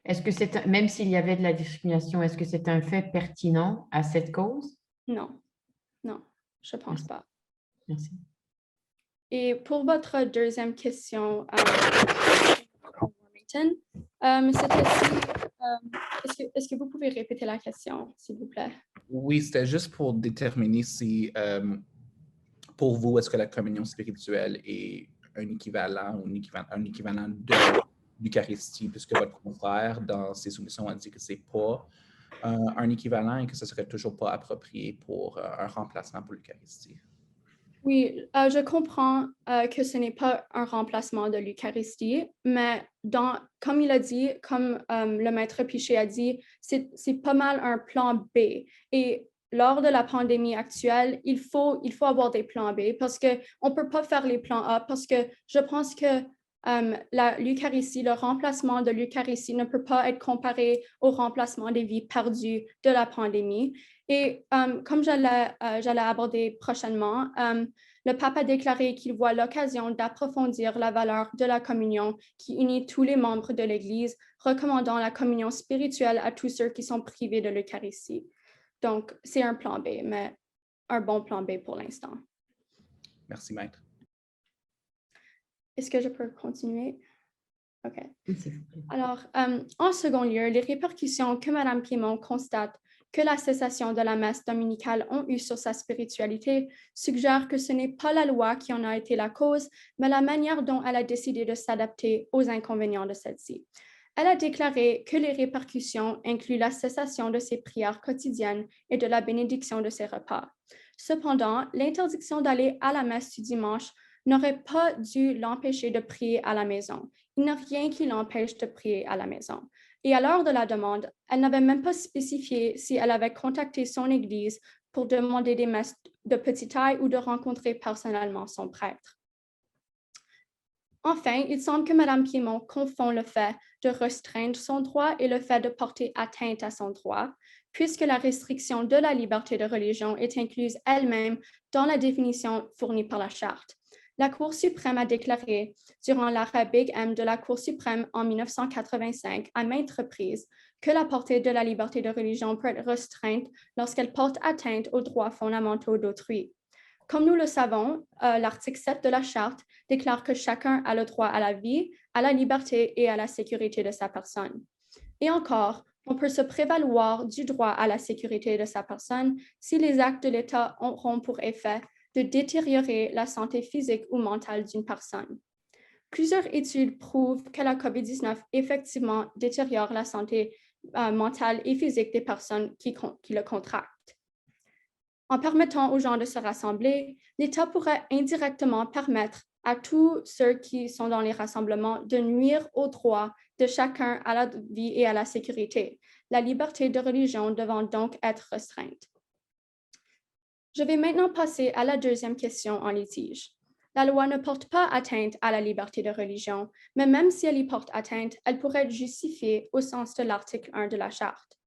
Est-ce que même s'il y avait de la discrimination, est-ce que c'est un fait pertinent à cette cause? Non, je ne pense pas. Merci. Et pour votre deuxième question, c'était est-ce que vous pouvez répéter la question, s'il vous plaît? Oui, c'était juste pour déterminer si, pour vous, est-ce que la communion spirituelle est un équivalent de l'Eucharistie, puisque votre confrère, dans ses soumissions, a dit que ce n'est pas un équivalent et que ce ne serait toujours pas approprié pour un remplacement pour l'Eucharistie. Oui, je comprends que ce n'est pas un remplacement de l'Eucharistie, mais comme il a dit, comme le maître Piché a dit, c'est pas mal un plan B. Et lors de la pandémie actuelle, il faut avoir des plans B parce qu'on ne peut pas faire les plans A parce que je pense que l'Eucharistie, le remplacement de l'Eucharistie ne peut pas être comparé au remplacement des vies perdues de la pandémie. Et comme j'allais aborder prochainement, le pape a déclaré qu'il voit l'occasion d'approfondir la valeur de la communion qui unit tous les membres de l'Église, recommandant la communion spirituelle à tous ceux qui sont privés de l'Eucharistie. Donc, c'est un plan B, mais un bon plan B pour l'instant. Merci, maître. Est-ce que je peux continuer? OK. S'il vous plaît. Alors, en second lieu, les répercussions que Mme Piémont constate que la cessation de la messe dominicale ont eu sur sa spiritualité suggèrent que ce n'est pas la loi qui en a été la cause, mais la manière dont elle a décidé de s'adapter aux inconvénients de celle-ci. Elle a déclaré que les répercussions incluent la cessation de ses prières quotidiennes et de la bénédiction de ses repas. Cependant, l'interdiction d'aller à la messe du dimanche n'aurait pas dû l'empêcher de prier à la maison. Il n'y a rien qui l'empêche de prier à la maison. Et à l'heure de la demande, elle n'avait même pas spécifié si elle avait contacté son église pour demander des messes de petite taille ou de rencontrer personnellement son prêtre. Enfin, il semble que Mme Piémont confond le fait de restreindre son droit et le fait de porter atteinte à son droit, puisque la restriction de la liberté de religion est incluse elle-même dans la définition fournie par la Charte. La Cour suprême a déclaré, durant l'arrêt Big M de la Cour suprême en 1985, à maintes reprises, que la portée de la liberté de religion peut être restreinte lorsqu'elle porte atteinte aux droits fondamentaux d'autrui. Comme nous le savons, l'article 7 de la Charte déclare que chacun a le droit à la vie, à la liberté et à la sécurité de sa personne. Et encore, on peut se prévaloir du droit à la sécurité de sa personne si les actes de l'État auront pour effet de détériorer la santé physique ou mentale d'une personne. Plusieurs études prouvent que la COVID-19 effectivement détériore la santé mentale et physique des personnes qui le contractent. En permettant aux gens de se rassembler, l'État pourrait indirectement permettre à tous ceux qui sont dans les rassemblements de nuire aux droits de chacun à la vie et à la sécurité, la liberté de religion devant donc être restreinte. Je vais maintenant passer à la deuxième question en litige. La loi ne porte pas atteinte à la liberté de religion, mais même si elle y porte atteinte, elle pourrait être justifiée au sens de l'article 1 de la Charte.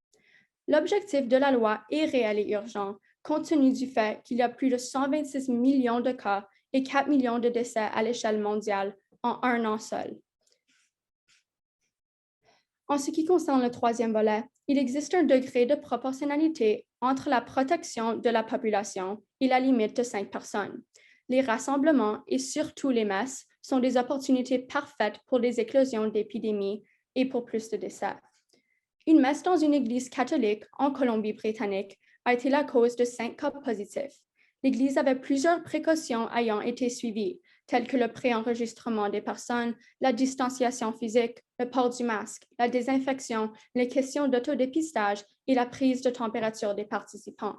L'objectif de la loi est réel et urgent, compte tenu du fait qu'il y a plus de 126 millions de cas et 4 millions de décès à l'échelle mondiale en un an seul. En ce qui concerne le troisième volet, il existe un degré de proportionnalité entre la protection de la population et la limite de 5 personnes. Les rassemblements et surtout les messes sont des opportunités parfaites pour des éclosions d'épidémies et pour plus de décès. Une messe dans une église catholique en Colombie-Britannique a été la cause de 5 cas positifs. L'Église avait plusieurs précautions ayant été suivies, telles que le préenregistrement des personnes, la distanciation physique, le port du masque, la désinfection, les questions d'autodépistage et la prise de température des participants.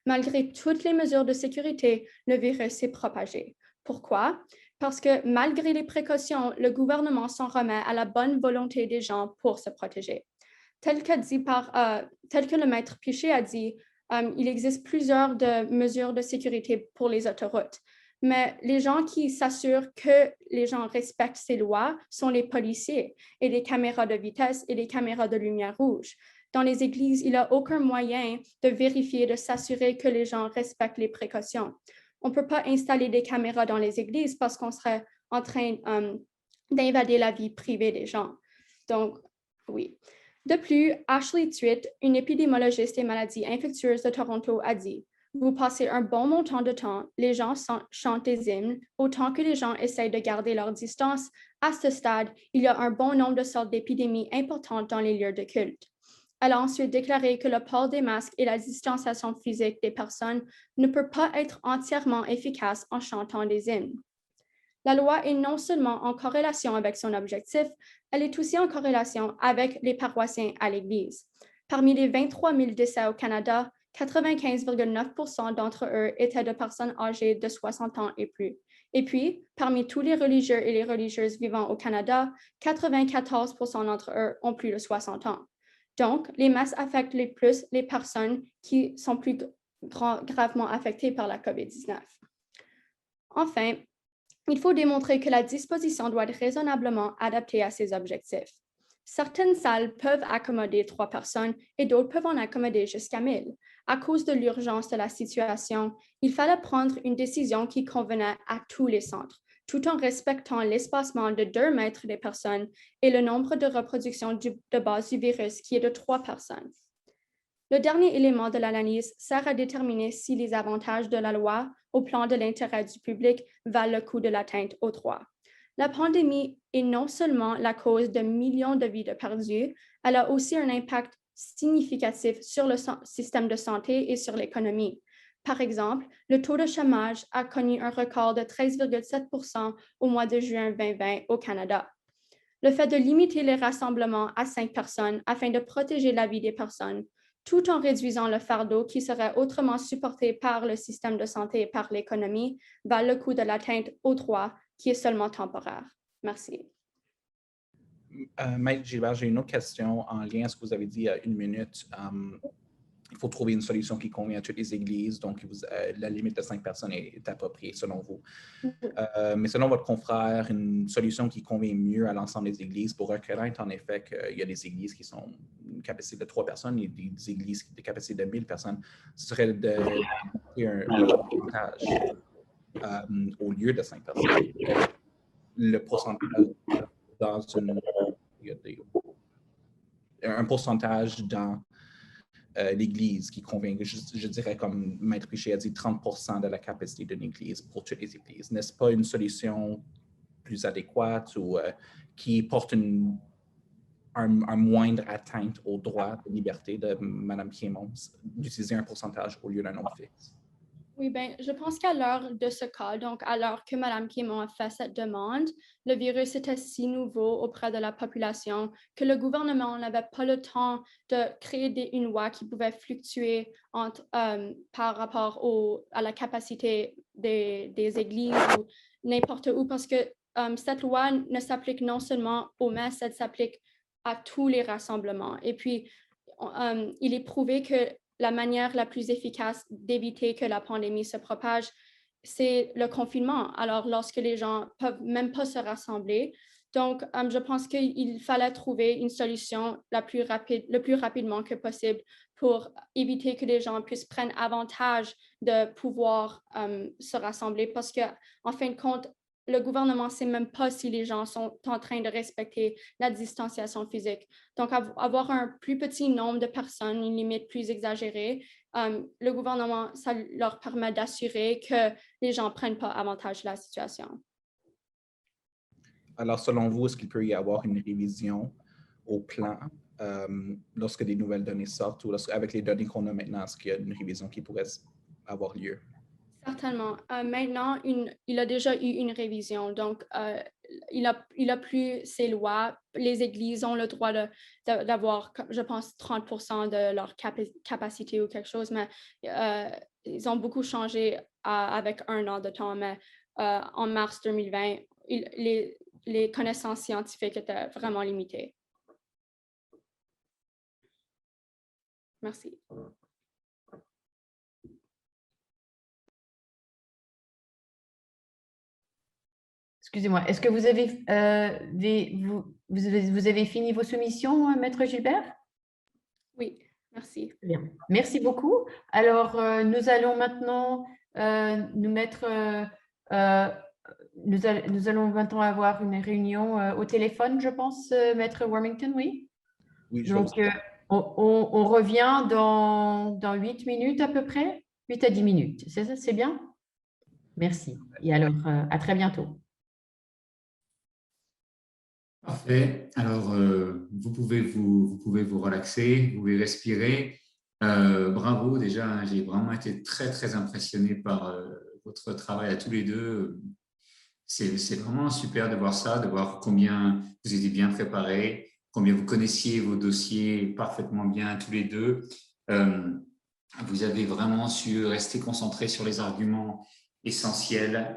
Malgré toutes les mesures de sécurité, le virus s'est propagé. Pourquoi? Parce que malgré les précautions, le gouvernement s'en remet à la bonne volonté des gens pour se protéger. Tel que le maître Piché a dit, il existe plusieurs mesures de sécurité pour les autoroutes. Mais les gens qui s'assurent que les gens respectent ces lois sont les policiers et les caméras de vitesse et les caméras de lumière rouge. Dans les églises, il n'y a aucun moyen de vérifier, de s'assurer que les gens respectent les précautions. On ne peut pas installer des caméras dans les églises parce qu'on serait en train d'invader la vie privée des gens. Donc, oui. De plus, Ashley Twitt, une épidémiologiste des maladies infectieuses de Toronto, a dit « Vous passez un bon montant de temps, les gens chantent des hymnes, autant que les gens essayent de garder leur distance. À ce stade, il y a un bon nombre de sortes d'épidémies importantes dans les lieux de culte. » Elle a ensuite déclaré que le port des masques et la distanciation physique des personnes ne peut pas être entièrement efficace en chantant des hymnes. La loi est non seulement en corrélation avec son objectif, elle est aussi en corrélation avec les paroissiens à l'Église. Parmi les 23 000 décès au Canada, 95,9% d'entre eux étaient de personnes âgées de 60 ans et plus. Et puis, parmi tous les religieux et les religieuses vivant au Canada, 94% d'entre eux ont plus de 60 ans. Donc, les messes affectent les plus les personnes qui sont plus gravement affectées par la COVID-19. Enfin, il faut démontrer que la disposition doit être raisonnablement adaptée à ces objectifs. Certaines salles peuvent accommoder 3 personnes et d'autres peuvent en accommoder jusqu'à 1000. À cause de l'urgence de la situation, il fallait prendre une décision qui convenait à tous les centres, tout en respectant l'espacement de 2 mètres des personnes et le nombre de reproductions de base du virus qui est de 3 personnes. Le dernier élément de l'analyse sert à déterminer si les avantages de la loi au plan de l'intérêt du public valent le coup de l'atteinte aux droits. La pandémie est non seulement la cause de millions de vies perdues, elle a aussi un impact significatif sur le système de santé et sur l'économie. Par exemple, le taux de chômage a connu un record de 13,7% au mois de juin 2020 au Canada. Le fait de limiter les rassemblements à 5 personnes afin de protéger la vie des personnes, tout en réduisant le fardeau qui serait autrement supporté par le système de santé et par l'économie, valent le coût de l'atteinte au droit qui est seulement temporaire. Merci. Maître Gilbert, j'ai une autre question en lien à ce que vous avez dit il y a une minute. Il faut trouver une solution qui convient à toutes les églises, donc la limite de 5 personnes est appropriée selon vous. Mais selon votre confrère, une solution qui convient mieux à l'ensemble des églises pour reconnaître en effet qu'il y a des églises qui sont une capacité de 3 personnes et des églises qui ont des capacités de 1000 personnes, ce serait de créer un pourcentage au lieu de 5 personnes. Le pourcentage dans un pourcentage dans l'Église qui convient, je dirais comme Maître Piché a dit, 30% de la capacité d'une Église pour toutes les Églises. N'est-ce pas une solution plus adéquate ou qui porte un moindre atteinte au droit de liberté de Mme Piémont d'utiliser un pourcentage au lieu d'un nombre fixe? Oui, bien, je pense qu'à l'heure de ce cas, donc à l'heure que Mme Piémont a fait cette demande, le virus était si nouveau auprès de la population que le gouvernement n'avait pas le temps de créer une loi qui pouvait fluctuer par rapport à la capacité des églises ou n'importe où, parce que cette loi ne s'applique non seulement aux messes, elle s'applique à tous les rassemblements. Et puis, il est prouvé que la manière la plus efficace d'éviter que la pandémie se propage, c'est le confinement. Alors, lorsque les gens ne peuvent même pas se rassembler, donc je pense qu'il fallait trouver une solution le plus rapidement que possible pour éviter que les gens puissent prendre avantage de pouvoir se rassembler parce qu'en fin de compte, le gouvernement ne sait même pas si les gens sont en train de respecter la distanciation physique. Donc, avoir un plus petit nombre de personnes, une limite plus exagérée, le gouvernement, ça leur permet d'assurer que les gens ne prennent pas avantage de la situation. Alors, selon vous, est-ce qu'il peut y avoir une révision au plan lorsque des nouvelles données sortent ou avec les données qu'on a maintenant, est-ce qu'il y a une révision qui pourrait avoir lieu? Certainement. Maintenant, il a déjà eu une révision. Donc, il a plus ces lois. Les églises ont le droit d'avoir, je pense, 30% de leur capacité ou quelque chose, mais ils ont beaucoup changé avec un an de temps. Mais en mars 2020, les connaissances scientifiques étaient vraiment limitées. Merci. Excusez-moi, est-ce que vous avez fini vos soumissions, Maître Gilbert? Oui, merci. Bien. Merci beaucoup. Alors, nous allons maintenant nous allons maintenant avoir une réunion au téléphone, je pense, Maître Wormington, oui? Oui, donc, on revient dans 8 minutes à peu près, 8 à 10 minutes. C'est ça, c'est bien? Merci. Et alors, à très bientôt. Parfait. Alors, vous pouvez vous relaxer, vous pouvez respirer. Bravo, déjà, j'ai vraiment été très, très impressionné par votre travail à tous les deux. C'est vraiment super de voir ça, de voir combien vous étiez bien préparés, combien vous connaissiez vos dossiers parfaitement bien tous les deux. Vous avez vraiment su rester concentrés sur les arguments essentiels.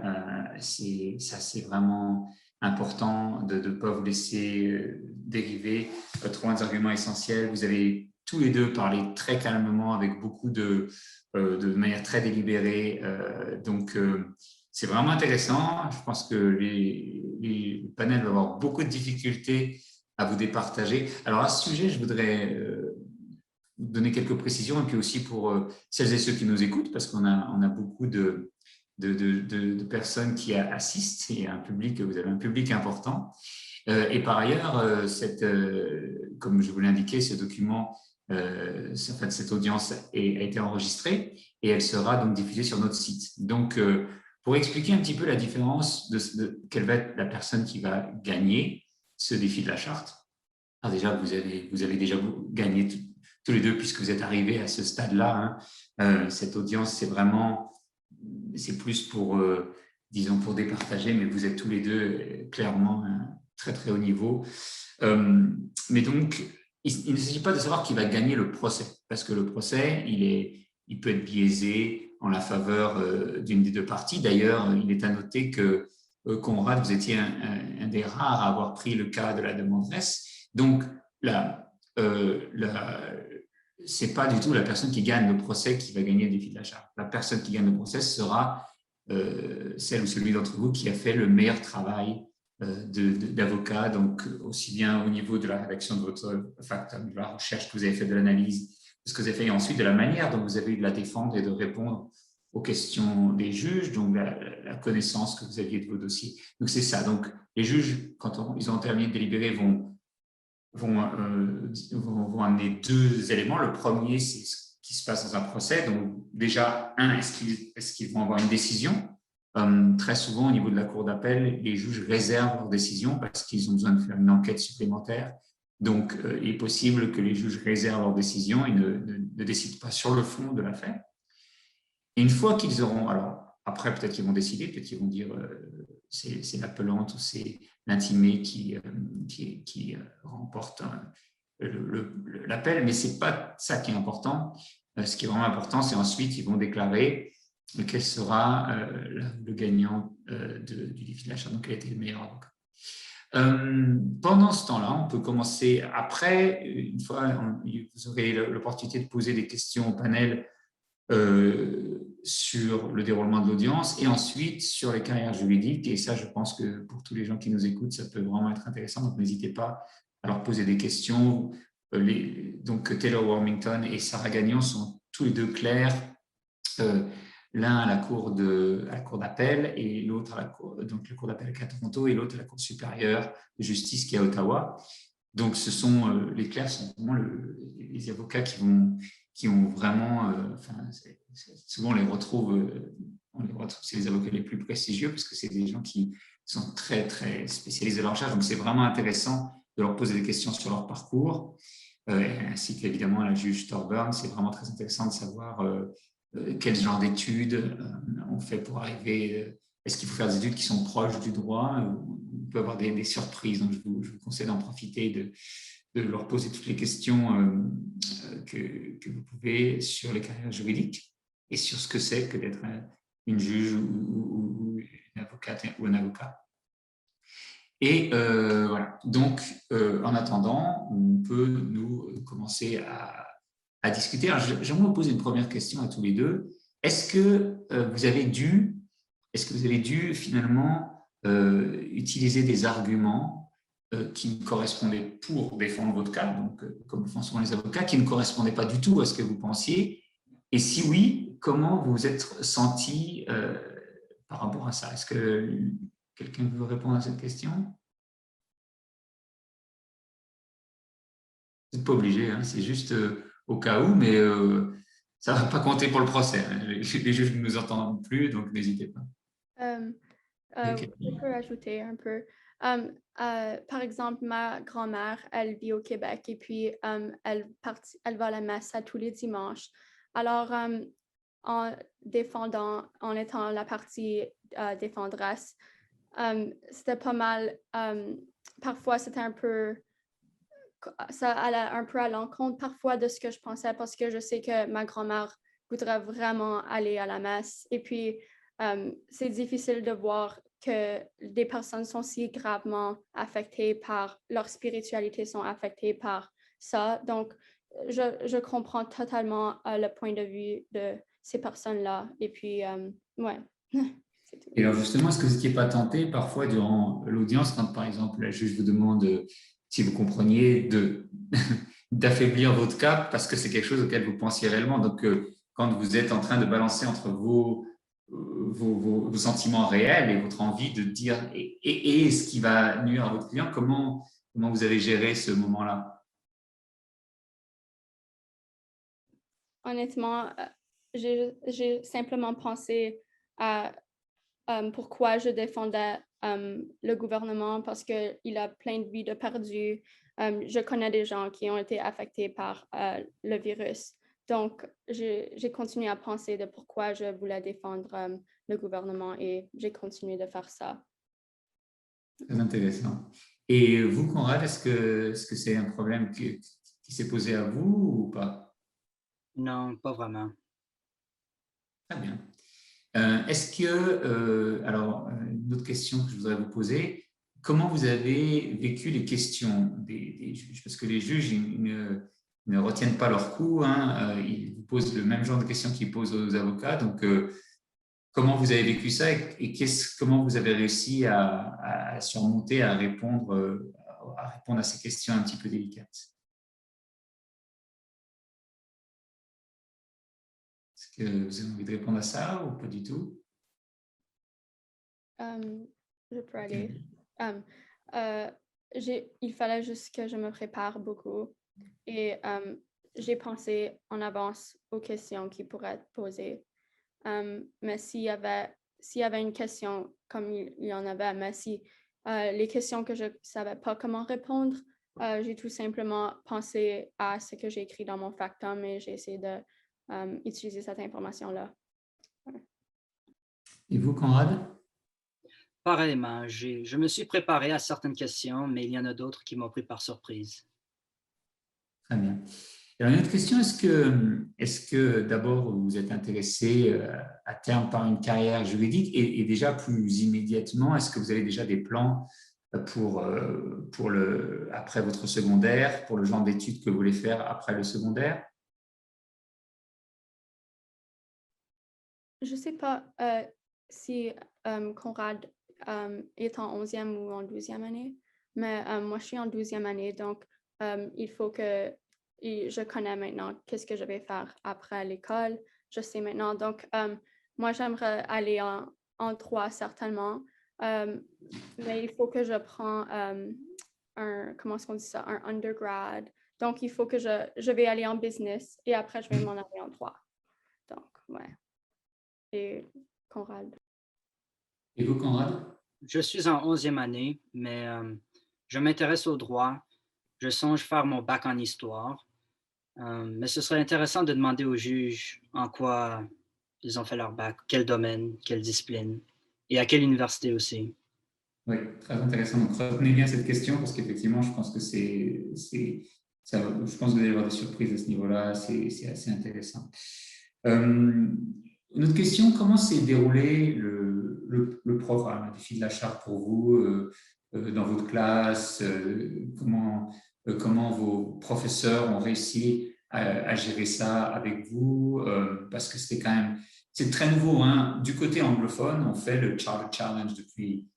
Ça, c'est vraiment important de ne pas vous laisser dériver trop loin des arguments essentiels. Vous avez tous les deux parlé très calmement, avec beaucoup de manière très délibérée. Donc, c'est vraiment intéressant. Je pense que les panels vont avoir beaucoup de difficultés à vous départager. Alors, à ce sujet, je voudrais donner quelques précisions, et puis aussi pour celles et ceux qui nous écoutent, parce qu'on a beaucoup de personnes qui assistent, et vous avez un public important. Et par ailleurs, comme je vous l'ai indiqué, ce document, cette audience a été enregistrée et elle sera donc diffusée sur notre site. Donc, pour expliquer un petit peu la différence de quelle va être la personne qui va gagner ce défi de la charte. Alors déjà, vous avez déjà gagné tous les deux puisque vous êtes arrivés à ce stade-là. Hein. Cette audience, c'est plus pour, disons, pour départager, mais vous êtes tous les deux clairement très, très haut niveau. Mais donc, il ne s'agit pas de savoir qui va gagner le procès, parce que le procès, il peut être biaisé en la faveur d'une des deux parties. D'ailleurs, il est à noter que Conrad, vous étiez un des rares à avoir pris le cas de la demanderesse. Donc, c'est pas du tout la personne qui gagne le procès qui va gagner le défi de la charte. La personne qui gagne le procès sera celle ou celui d'entre vous qui a fait le meilleur travail d'avocat, donc aussi bien au niveau de la rédaction de votre facteur, de la recherche que vous avez fait, de l'analyse, de ce que vous avez fait, et ensuite de la manière dont vous avez eu de la défendre et de répondre aux questions des juges, donc la connaissance que vous aviez de vos dossiers. Donc c'est ça. Donc les juges, quand ils ont terminé de délibérer, vont amener deux éléments. Le premier, c'est ce qui se passe dans un procès. Donc déjà, est-ce qu'ils vont avoir une décision? Très souvent, au niveau de la cour d'appel, les juges réservent leur décision parce qu'ils ont besoin de faire une enquête supplémentaire. Donc, il est possible que les juges réservent leur décision et ne décident pas sur le fond de l'affaire. Et une fois qu'ils auront, alors après peut-être qu'ils vont décider, peut-être qu'ils vont dire c'est l'appelante ou c'est l'intimé qui remporte l'appel, mais ce n'est pas ça qui est important. Ce qui est vraiment important, c'est ensuite ils vont déclarer quel sera le gagnant du défi de la charte, donc quel a été le meilleur avocat. Pendant ce temps-là, on peut commencer après, une fois, vous aurez l'opportunité de poser des questions au panel sur le déroulement de l'audience et ensuite sur les carrières juridiques. Et ça, je pense que pour tous les gens qui nous écoutent, ça peut vraiment être intéressant. Donc, n'hésitez pas à leur poser des questions. Donc, Taylor Wormington et Sarah Gagnon sont tous les deux clercs, l'un à la cour d'appel et l'autre à la cour d'appel à Toronto et l'autre à la cour supérieure de justice qui est à Ottawa. Donc, les clercs sont vraiment les avocats qui ont vraiment, souvent on les retrouve, c'est les avocats les plus prestigieux parce que c'est des gens qui sont très, très spécialisés dans leur recherche. Donc, c'est vraiment intéressant de leur poser des questions sur leur parcours, ainsi qu'évidemment la juge Thorburn. C'est vraiment très intéressant de savoir quel genre d'études on fait pour arriver. Est-ce qu'il faut faire des études qui sont proches du droit? On peut avoir des surprises. Donc, je vous conseille d'en profiter, de leur poser toutes les questions que vous pouvez sur les carrières juridiques et sur ce que c'est que d'être une juge ou une avocate ou un avocat. Et voilà. Donc, en attendant, on peut nous commencer à discuter. Alors, j'aimerais vous poser une première question à tous les deux. Est-ce que vous avez dû finalement utiliser des arguments qui ne correspondaient pour défendre votre cas, donc comme font souvent les avocats, qui ne correspondaient pas du tout à ce que vous pensiez? Et si oui, comment vous vous êtes senti par rapport à ça? Est-ce que quelqu'un veut répondre à cette question? Vous n'êtes pas obligé, hein, c'est juste au cas où, mais ça ne va pas compter pour le procès. Hein. Les juges ne nous entendent plus, donc n'hésitez pas. Je peux ajouter un peu. Par exemple, ma grand-mère, elle vit au Québec et puis elle va à la messe tous les dimanches. Alors, en étant la partie défenderesse, c'était pas mal. Parfois, c'était ça allait un peu à l'encontre parfois de ce que je pensais parce que je sais que ma grand-mère voudrait vraiment aller à la messe. Et puis, c'est difficile de voir que des personnes sont si gravement affectées par leur spiritualité, sont affectées par ça. Donc, je comprends totalement le point de vue de ces personnes-là. Et puis, ouais. Et alors justement, est-ce que vous n'étiez pas tenté parfois durant l'audience, quand par exemple la juge vous demande si vous compreniez d'affaiblir votre cas parce que c'est quelque chose auquel vous pensiez réellement? Donc, quand vous êtes en train de balancer entre vos sentiments réels et votre envie de dire et ce qui va nuire à votre client, comment vous avez géré ce moment-là? Honnêtement, j'ai simplement pensé à pourquoi je défendais le gouvernement parce qu'il a plein de vies de perdues. Je connais des gens qui ont été affectés par le virus. Donc, j'ai continué à penser de pourquoi je voulais défendre le gouvernement et j'ai continué de faire ça. Très intéressant. Et vous, Conrad, est-ce que c'est un problème qui s'est posé à vous ou pas? Non, pas vraiment. Très bien. Est-ce que, alors, une autre question que je voudrais vous poser, comment vous avez vécu les questions des juges? Parce que les juges, ils ne retiennent pas leur coup, hein, ils vous posent le même genre de questions qu'ils posent aux avocats. Donc, comment vous avez vécu ça et comment vous avez réussi à surmonter, à répondre à ces questions un petit peu délicates? Est-ce que vous avez envie de répondre à ça ou pas du tout? Je peux aller. Il fallait juste que je me prépare beaucoup et j'ai pensé en avance aux questions qui pourraient être posées. Mais s'il y avait une question, comme il y en avait, mais si les questions que je ne savais pas comment répondre, j'ai tout simplement pensé à ce que j'ai écrit dans mon factum et j'ai essayé d'utiliser cette information-là. Ouais. Et vous, Conrad? Pareillement, je me suis préparé à certaines questions, mais il y en a d'autres qui m'ont pris par surprise. Très bien. Alors, une autre question, est-ce que d'abord vous êtes intéressé à terme par une carrière juridique et déjà plus immédiatement, est-ce que vous avez déjà des plans après votre secondaire, pour le genre d'études que vous voulez faire après le secondaire? Je ne sais pas si Conrad est en 11e ou en 12e année, mais moi, je suis en 12e année, donc il faut que je connais maintenant qu'est-ce que je vais faire après l'école. Je sais maintenant, donc moi, j'aimerais aller en 3 certainement, mais il faut que je prenne comment est-ce qu'on dit ça, un undergrad. Donc, il faut que je vais aller en business et après, je vais m'en aller en 3. Donc, ouais. Et Conrad. Et vous, Conrad? Je suis en 11e année, mais je m'intéresse au droit. Je songe faire mon bac en histoire. Mais ce serait intéressant de demander aux juges en quoi ils ont fait leur bac, quel domaine, quelle discipline et à quelle université aussi. Oui, très intéressant. Donc, retenez bien cette question parce qu'effectivement, je pense que je pense que vous allez avoir des surprises à ce niveau-là. C'est assez intéressant. Une autre question, comment s'est déroulé le programme, le défi de la charte pour vous dans votre classe? Comment vos professeurs ont réussi à gérer ça avec vous? Parce que c'est très nouveau, hein. Du côté anglophone, on fait le Charter Challenge depuis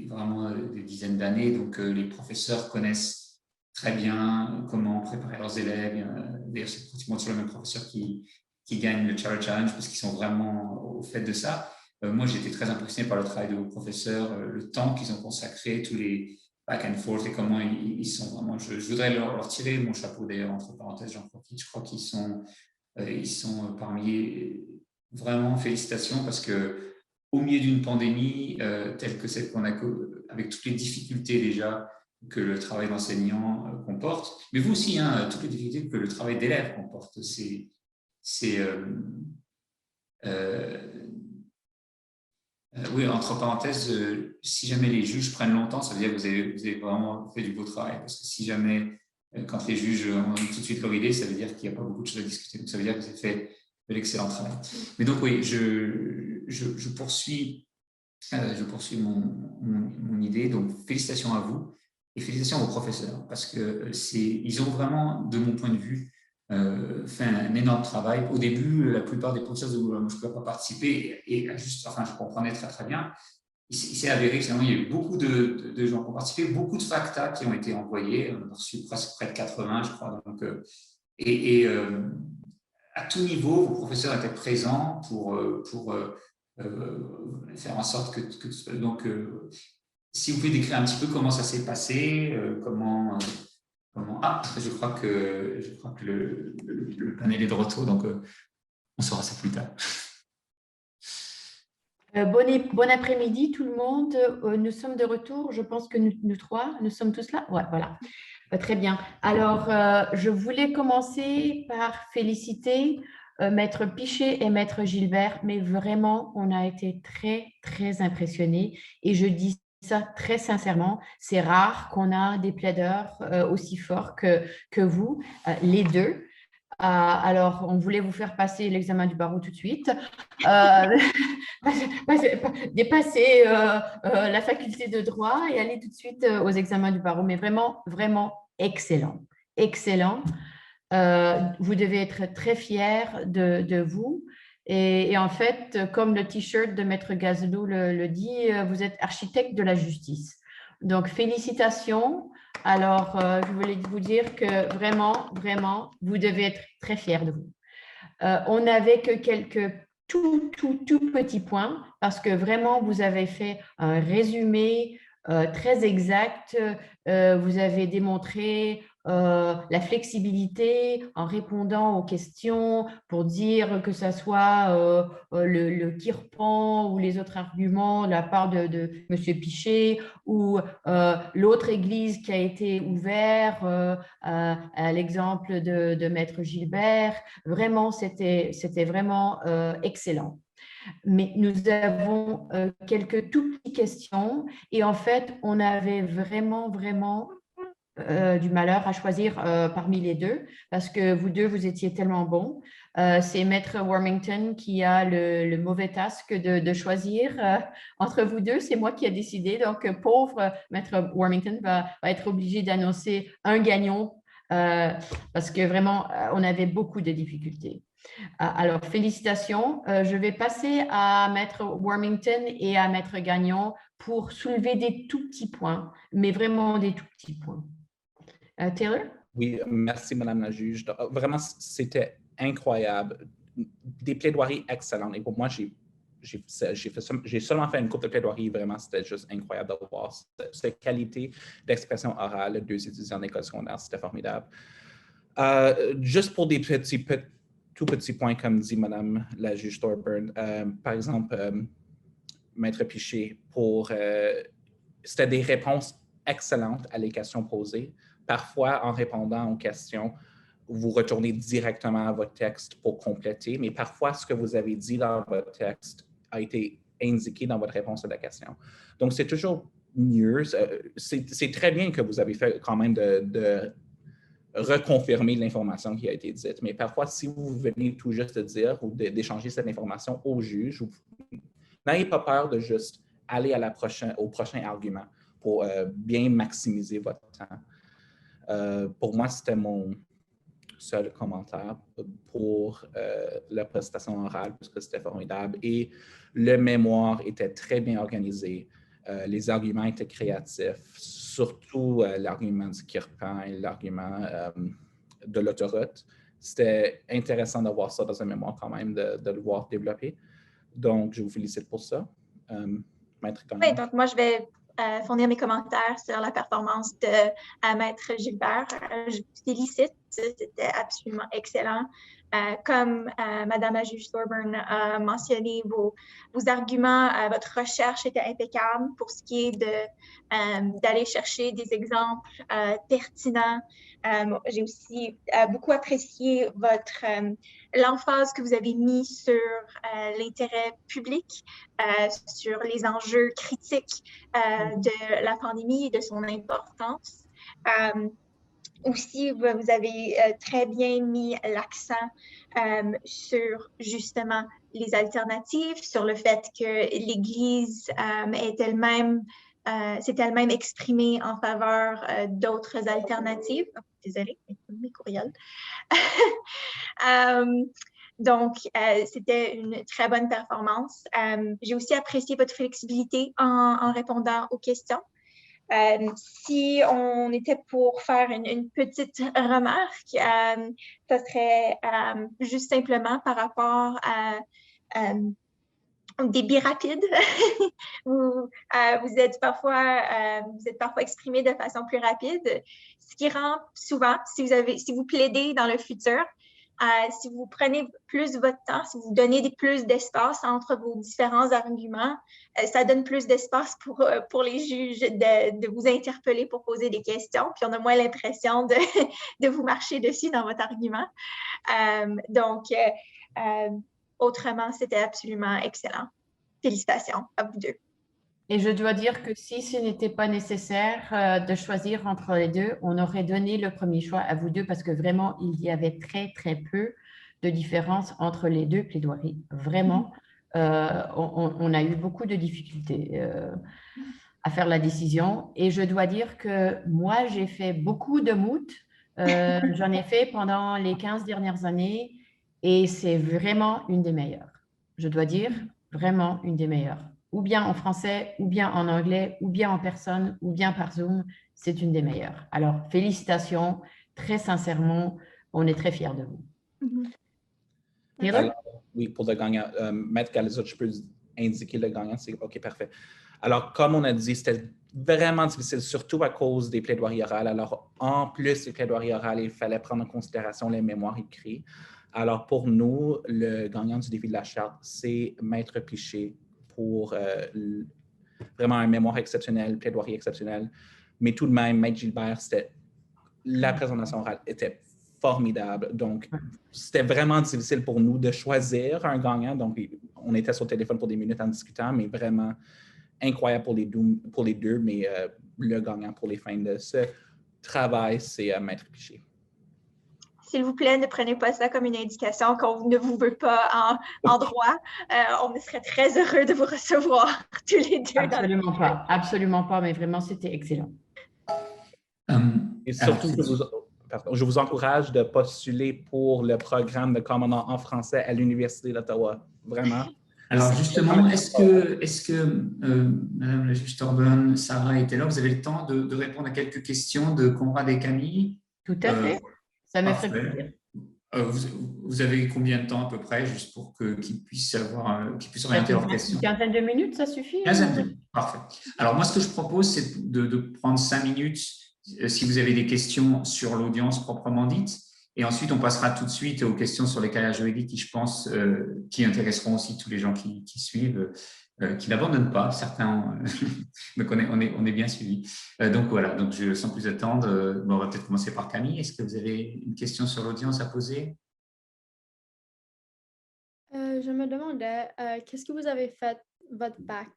vraiment des dizaines d'années. Donc, les professeurs connaissent très bien comment préparer leurs élèves. D'ailleurs, c'est pratiquement toujours les mêmes professeurs qui gagnent le Charter Challenge parce qu'ils sont vraiment au fait de ça. Moi, j'ai été très impressionné par le travail de vos professeurs, le temps qu'ils ont consacré, tous les back and forth et comment ils sont vraiment… Je voudrais leur tirer mon chapeau d'ailleurs, entre parenthèses, je crois qu'ils sont parmi… Vraiment, félicitations parce que au milieu d'une pandémie telle que celle qu'on a, avec toutes les difficultés déjà que le travail d'enseignant comporte, mais vous aussi, hein, toutes les difficultés que le travail d'élève comporte. Oui, entre parenthèses, si jamais les juges prennent longtemps, ça veut dire que vous avez vraiment fait du beau travail. Parce que si jamais, quand les juges ont tout de suite leur idée, ça veut dire qu'il n'y a pas beaucoup de choses à discuter. Donc, ça veut dire que vous avez fait de l'excellent travail. Mais donc, oui, je poursuis mon idée. Donc, félicitations à vous et félicitations à vos professeurs parce qu'ils ont vraiment, de mon point de vue, fait un énorme travail. Au début, la plupart des professeurs de gouvernement ne pouvaient pas participer et je comprenais très très bien. Il s'est avéré que il y a eu beaucoup de gens qui ont participé, beaucoup de facta qui ont été envoyés. On a reçu presque près de 80, je crois. Donc, à tout niveau, vos professeurs étaient présents pour faire en sorte que donc, si vous pouvez décrire un petit peu comment ça s'est passé, je crois que le panel est de retour, donc on saura ça plus tard. Bon après-midi tout le monde. Nous sommes de retour. Je pense que nous trois, nous sommes tous là. Ouais, voilà. Très bien. Alors, je voulais commencer par féliciter Maître Pichet et Maître Gilbert, mais vraiment, on a été très, très impressionnés. Et je dis ça très sincèrement, c'est rare qu'on a des plaideurs aussi forts que vous, les deux. Alors, on voulait vous faire passer l'examen du barreau tout de suite, dépasser la faculté de droit et aller tout de suite aux examens du barreau. Mais vraiment, vraiment excellent. Excellent. Vous devez être très fiers de vous. Et en fait, comme le T-shirt de Maître Gazlou le dit, vous êtes architecte de la justice. Donc, félicitations. Alors, je voulais vous dire que vraiment, vraiment, vous devez être très fiers de vous. On n'avait que quelques tout petits points parce que vraiment, vous avez fait un résumé très exact. Vous avez démontré la flexibilité en répondant aux questions pour dire que ce soit le Kirpan ou les autres arguments de la part de M. Pichet ou l'autre église qui a été ouverte à l'exemple de Maître Gilbert. Vraiment, c'était vraiment excellent. Mais nous avons quelques tout petites questions et en fait, on avait vraiment du malheur à choisir parmi les deux parce que vous deux, vous étiez tellement bons. C'est Maître Wormington qui a le mauvais task de choisir entre vous deux. C'est moi qui ai décidé. Donc, pauvre Maître Wormington va être obligé d'annoncer un gagnant parce que vraiment, on avait beaucoup de difficultés. Alors, félicitations. Je vais passer à Maître Wormington et à Maître Gagnon pour soulever des tout petits points, mais vraiment des tout petits points. Taylor? Oui, merci, Madame la juge. Vraiment, c'était incroyable. Des plaidoiries excellentes. Et pour moi, j'ai seulement fait une couple de plaidoiries. Vraiment, c'était juste incroyable de voir cette qualité d'expression orale de deux étudiants d'école secondaire. C'était formidable. Juste pour des tout petits points, comme dit Madame la juge Thorburn, par exemple, Maître Pichet, c'était des réponses excellentes à les questions posées. Parfois, en répondant aux questions, vous retournez directement à votre texte pour compléter, mais parfois, ce que vous avez dit dans votre texte a été indiqué dans votre réponse à la question. Donc, c'est toujours mieux. C'est très bien que vous avez fait quand même de reconfirmer l'information qui a été dite, mais parfois, si vous venez tout juste de dire ou d'échanger cette information au juge, n'ayez pas peur de juste aller au prochain argument pour bien maximiser votre temps. Pour moi, c'était mon seul commentaire pour la présentation orale, parce que c'était formidable. Et le mémoire était très bien organisé. Les arguments étaient créatifs, surtout l'argument du Kirpan et l'argument de l'autoroute. C'était intéressant de voir ça dans un mémoire quand même, de le voir développer. Donc, je vous félicite pour ça. Maître Gagnon. Oui, donc moi, je vais fournir mes commentaires sur la performance de Maître Gilbert. Je vous félicite, c'était absolument excellent. Comme Madame la juge Thorburn a mentionné, vos arguments, votre recherche était impeccable pour ce qui est d'aller chercher des exemples pertinents. J'ai aussi beaucoup apprécié l'emphase que vous avez mis sur l'intérêt public, sur les enjeux critiques de la pandémie et de son importance. Aussi, vous avez très bien mis l'accent sur justement les alternatives, sur le fait que l'Église s'est elle-même exprimée en faveur d'autres alternatives. Oh, désolée, mes courriels. Donc, c'était une très bonne performance. J'ai aussi apprécié votre flexibilité en répondant aux questions. Si on était pour faire une petite remarque, ça serait juste simplement par rapport à des birapides. vous êtes parfois exprimé de façon plus rapide, ce qui rend souvent, si vous plaidez dans le futur, Si vous prenez plus votre temps, si vous donnez plus d'espace entre vos différents arguments, ça donne plus d'espace pour les juges de vous interpeller pour poser des questions, puis on a moins l'impression de vous marcher dessus dans votre argument. Autrement, c'était absolument excellent. Félicitations à vous deux. Et je dois dire que si ce n'était pas nécessaire de choisir entre les deux, on aurait donné le premier choix à vous deux parce que vraiment, il y avait très, très peu de différence entre les deux plaidoiries. Vraiment, on a eu beaucoup de difficultés à faire la décision. Et je dois dire que moi, j'ai fait beaucoup de moot. J'en ai fait pendant les 15 dernières années et c'est vraiment une des meilleures. Je dois dire, vraiment une des meilleures. Ou bien en français, ou bien en anglais, ou bien en personne, ou bien par Zoom, c'est une des meilleures. Alors, félicitations, très sincèrement, on est très fiers de vous. Alors, oui, pour le gagnant, Maître Galizot, je peux indiquer le gagnant, c'est OK, parfait. Alors, comme on a dit, c'était vraiment difficile, surtout à cause des plaidoiries orales. Alors, en plus des plaidoiries orales, il fallait prendre en considération les mémoires écrites. Alors, pour nous, le gagnant du défi de la charte, c'est Maître Piché pour vraiment un mémoire exceptionnel, plaidoirie exceptionnelle. Mais tout de même, Maître Gilbert, la présentation orale était formidable. Donc, c'était vraiment difficile pour nous de choisir un gagnant. Donc, on était sur le téléphone pour des minutes en discutant, mais vraiment incroyable pour les deux. Mais le gagnant pour les fins de ce travail, c'est Maître Piché. S'il vous plaît, ne prenez pas ça comme une indication qu'on ne vous veut pas en droit. On serait très heureux de vous recevoir tous les deux. Absolument pas, mais vraiment, c'était excellent. Et surtout, je vous encourage de postuler pour le programme de commandant en français à l'Université d'Ottawa. Vraiment. Alors justement, est-ce que Madame la juge Thorburn, Sarah était là? Vous avez le temps de répondre à quelques questions de Conrad et Camille? Tout à fait. Ça me ferait plaisir. Vous avez combien de temps à peu près, juste pour qu'ils puissent orienter leurs questions? Une quinzaine de minutes, ça suffit? Une quinzaine de minutes, parfait. Alors moi, ce que je propose, c'est de prendre 5 minutes si vous avez des questions sur l'audience proprement dite. Et ensuite, on passera tout de suite aux questions sur les carrières juridiques qui, je pense, qui intéresseront aussi tous les gens qui suivent, qui n'abandonnent pas. Certains, donc on est bien suivis. Donc voilà, donc sans plus attendre, on va peut-être commencer par Camille. Est-ce que vous avez une question sur l'audience à poser? Je me demandais, qu'est-ce que vous avez fait votre bac?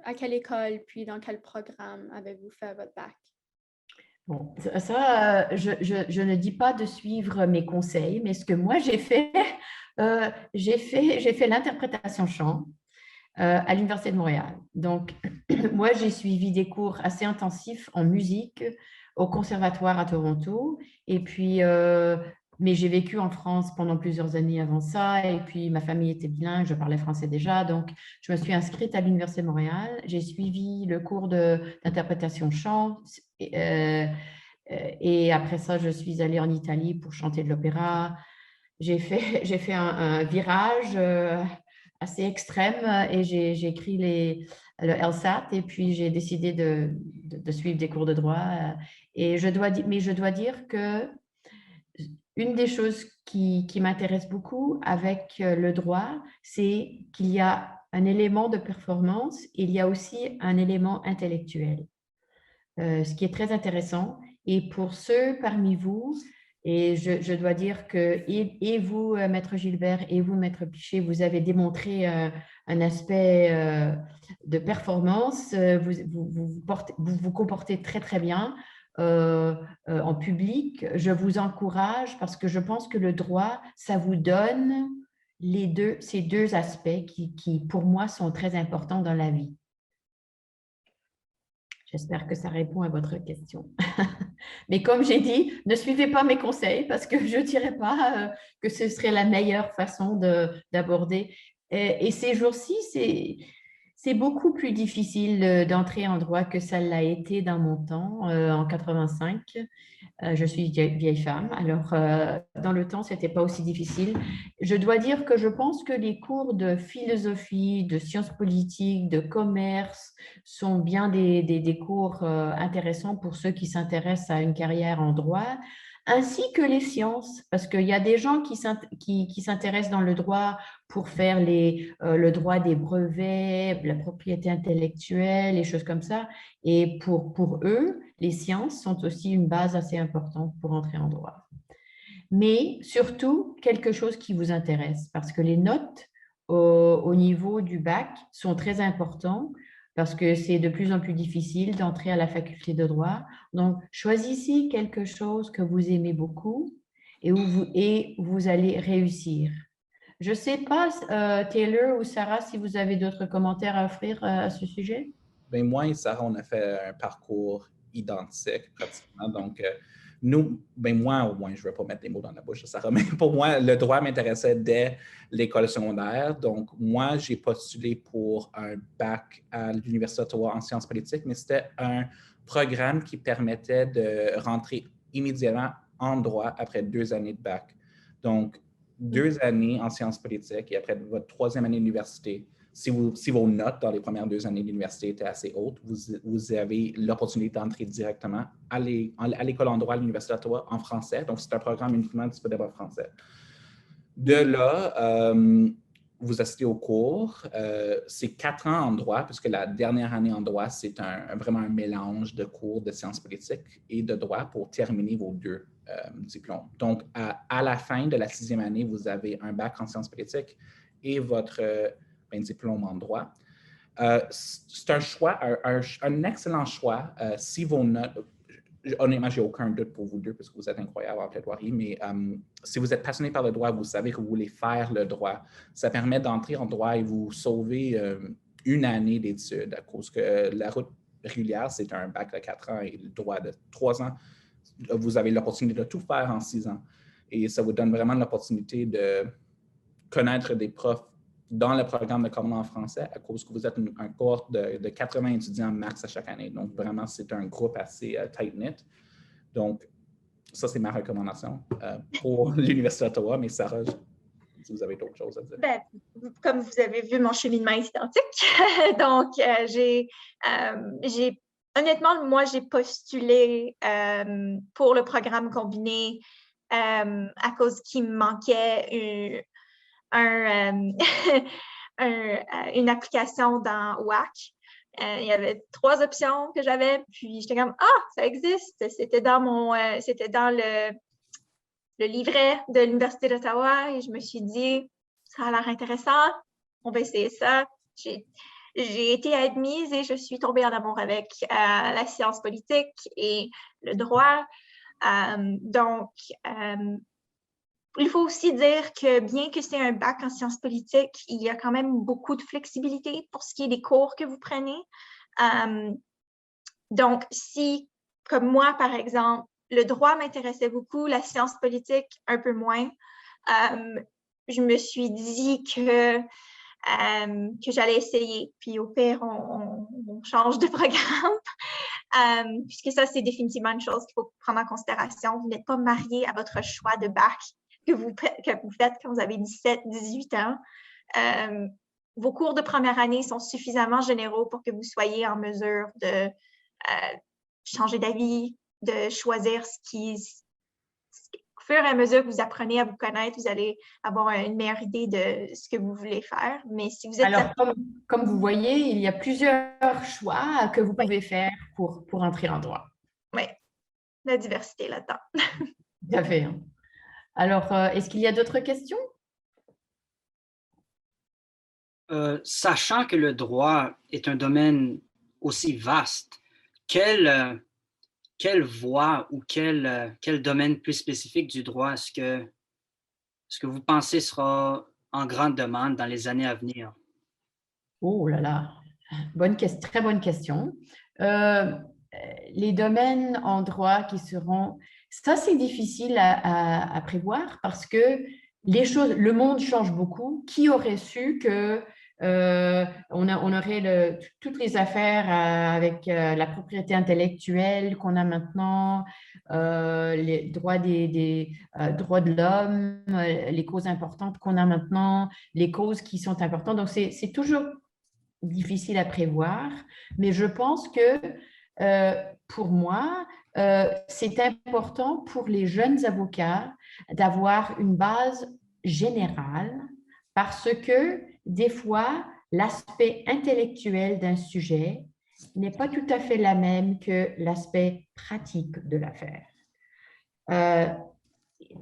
À quelle école, puis dans quel programme avez-vous fait votre bac? Bon, ça, je ne dis pas de suivre mes conseils, mais ce que moi j'ai fait, j'ai fait l'interprétation chant à l'Université de Montréal. Donc, moi, j'ai suivi des cours assez intensifs en musique au Conservatoire à Toronto. Et puis, mais j'ai vécu en France pendant plusieurs années avant ça. Et puis, ma famille était bilingue, je parlais français déjà. Donc, je me suis inscrite à l'Université de Montréal. J'ai suivi le cours d'interprétation chant. Et après ça, je suis allée en Italie pour chanter de l'opéra. J'ai fait un virage assez extrême et j'ai écrit le LSAT et puis j'ai décidé de suivre des cours de droit. Et je dois dire que une des choses qui m'intéresse beaucoup avec le droit, c'est qu'il y a un élément de performance, il y a aussi un élément intellectuel, ce qui est très intéressant. Et pour ceux parmi vous, et je dois dire que et vous, Maître Gilbert, et vous, Maître Piché, vous avez démontré un aspect de performance. Vous vous comportez très, très bien en public. Je vous encourage parce que je pense que le droit, ça vous donne ces deux aspects qui, pour moi, sont très importants dans la vie. J'espère que ça répond à votre question. Mais comme j'ai dit, ne suivez pas mes conseils parce que je ne dirais pas que ce serait la meilleure façon d'aborder. Et ces jours-ci, c'est beaucoup plus difficile d'entrer en droit que ça l'a été dans mon temps, en 85. Je suis vieille femme, alors dans le temps, ce n'était pas aussi difficile. Je dois dire que je pense que les cours de philosophie, de sciences politiques, de commerce sont bien des cours intéressants pour ceux qui s'intéressent à une carrière en droit. ainsi que les sciences, parce qu'il y a des gens qui s'intéressent dans le droit pour faire le droit des brevets, la propriété intellectuelle, les choses comme ça. Et pour eux, les sciences sont aussi une base assez importante pour entrer en droit. Mais surtout, quelque chose qui vous intéresse, parce que les notes au niveau du bac sont très importantes, parce que c'est de plus en plus difficile d'entrer à la faculté de droit. Donc, choisissez quelque chose que vous aimez beaucoup et vous allez réussir. Je ne sais pas, Taylor ou Sarah, si vous avez d'autres commentaires à offrir à ce sujet? Ben, moi et Sarah, on a fait un parcours identique pratiquement. Donc, nous, ben moi au moins, je ne vais pas mettre des mots dans la bouche de Sarah, mais pour moi, le droit m'intéressait dès l'école secondaire. Donc, moi, j'ai postulé pour un bac à l'Université d'Ottawa en sciences politiques, mais c'était un programme qui permettait de rentrer immédiatement en droit après 2 années de bac. Donc, 2 années en sciences politiques et après votre 3e année d'université, si vos notes dans les premières 2 années de l'université étaient assez hautes, vous avez l'opportunité d'entrer directement à l'école en droit à l'Université d'Ottawa en français. Donc, c'est un programme uniquement disponible en français. De là, vous assistez aux cours. C'est 4 ans en droit, puisque la dernière année en droit, c'est vraiment un mélange de cours de sciences politiques et de droit pour terminer vos 2 diplômes. Donc, à la fin de la 6e année, vous avez un bac en sciences politiques et votre diplôme en droit. C'est un choix, un excellent choix. Si vos notes, honnêtement, je n'ai aucun doute pour vous deux parce que vous êtes incroyables en plaidoirie, mais si vous êtes passionné par le droit, vous savez que vous voulez faire le droit, ça permet d'entrer en droit et vous sauver 1 année d'études à cause que la route régulière, c'est un bac de 4 ans et le droit de 3 ans. Vous avez l'opportunité de tout faire en 6 ans. Et ça vous donne vraiment l'opportunité de connaître des profs dans le programme de commandement en français à cause que vous êtes un cohorte de 80 étudiants max à chaque année. Donc, vraiment, c'est un groupe assez tight-knit. Donc, ça, c'est ma recommandation pour l'Université d'Ottawa. Mais Sarah, si vous avez d'autres choses à dire. Ben, comme vous avez vu, mon cheminement est identique. Donc, honnêtement, moi, j'ai postulé pour le programme combiné à cause qu'il me manquait une application dans WAC. Il y avait 3 options que j'avais, puis j'étais comme « Ah, ça existe! » C'était dans le livret de l'Université d'Ottawa et je me suis dit « Ça a l'air intéressant, on va essayer ça. » J'ai été admise et je suis tombée en amour avec la science politique et le droit. Il faut aussi dire que bien que c'est un bac en sciences politiques, il y a quand même beaucoup de flexibilité pour ce qui est des cours que vous prenez. Donc, si, comme moi, par exemple, le droit m'intéressait beaucoup, la science politique un peu moins, je me suis dit que j'allais essayer. Puis au pire, on change de programme. Puisque ça, c'est définitivement une chose qu'il faut prendre en considération. Vous n'êtes pas marié à votre choix de bac que vous faites quand vous avez 17, 18 ans. Vos cours de première année sont suffisamment généraux pour que vous soyez en mesure de changer d'avis, de choisir au fur et à mesure que vous apprenez à vous connaître, vous allez avoir une meilleure idée de ce que vous voulez faire. Mais si vous êtes... Alors, comme vous voyez, il y a plusieurs choix que vous pouvez faire pour entrer en droit. Oui, la diversité là-dedans. Tout à fait. Alors, est-ce qu'il y a d'autres questions? Sachant que le droit est un domaine aussi vaste, quelle voie ou quel domaine plus spécifique du droit est-ce que vous pensez sera en grande demande dans les années à venir? Oh là là, très bonne question. Les domaines en droit qui seront... Ça, c'est difficile à prévoir parce que le monde change beaucoup. Qui aurait su que on aurait toutes les affaires avec la propriété intellectuelle qu'on a maintenant, les droits droits de l'homme, les causes importantes qu'on a maintenant, les causes qui sont importantes. Donc, c'est toujours difficile à prévoir, mais je pense que pour moi, c'est important pour les jeunes avocats d'avoir une base générale parce que des fois, l'aspect intellectuel d'un sujet n'est pas tout à fait la même que l'aspect pratique de l'affaire.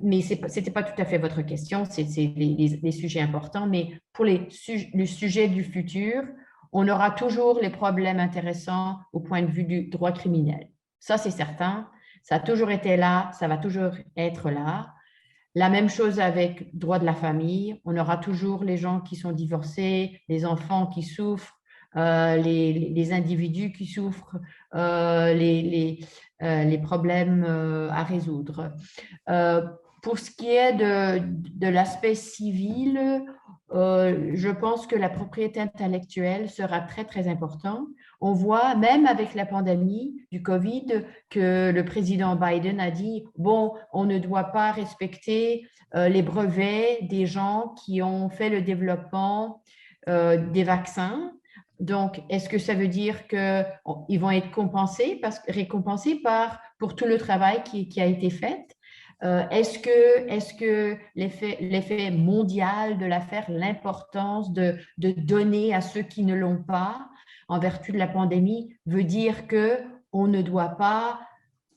Mais ce n'était pas tout à fait votre question, c'est les sujets importants, mais pour les sujets du futur, on aura toujours les problèmes intéressants au point de vue du droit criminel. Ça, c'est certain. Ça a toujours été là, ça va toujours être là. La même chose avec droit de la famille. On aura toujours les gens qui sont divorcés, les enfants qui souffrent, les individus qui souffrent, les problèmes à résoudre. Pour ce qui est de l'aspect civil, je pense que la propriété intellectuelle sera très, très importante. On voit, même avec la pandémie du COVID, que le président Biden a dit, bon, on ne doit pas respecter les brevets des gens qui ont fait le développement des vaccins. Donc, est-ce que ça veut dire qu'ils vont être récompensés pour tout le travail qui a été fait? Est-ce que l'effet mondial de l'affaire, l'importance de donner à ceux qui ne l'ont pas en vertu de la pandémie, veut dire qu'on ne doit pas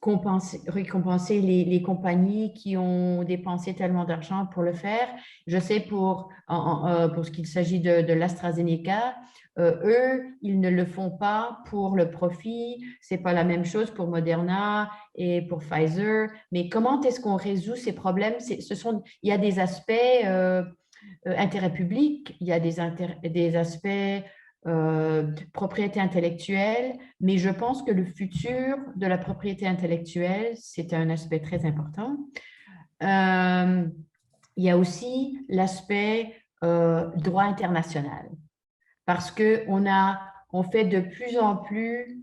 récompenser les compagnies qui ont dépensé tellement d'argent pour le faire? Je sais pour ce qu'il s'agit de l'AstraZeneca, eux, ils ne le font pas pour le profit. Ce n'est pas la même chose pour Moderna et pour Pfizer. Mais comment est-ce qu'on résout ces problèmes? Il y a des aspects intérêt public, il y a des aspects propriété intellectuelle, mais je pense que le futur de la propriété intellectuelle, c'est un aspect très important. Il y a aussi l'aspect droit international, parce qu'on fait de plus en plus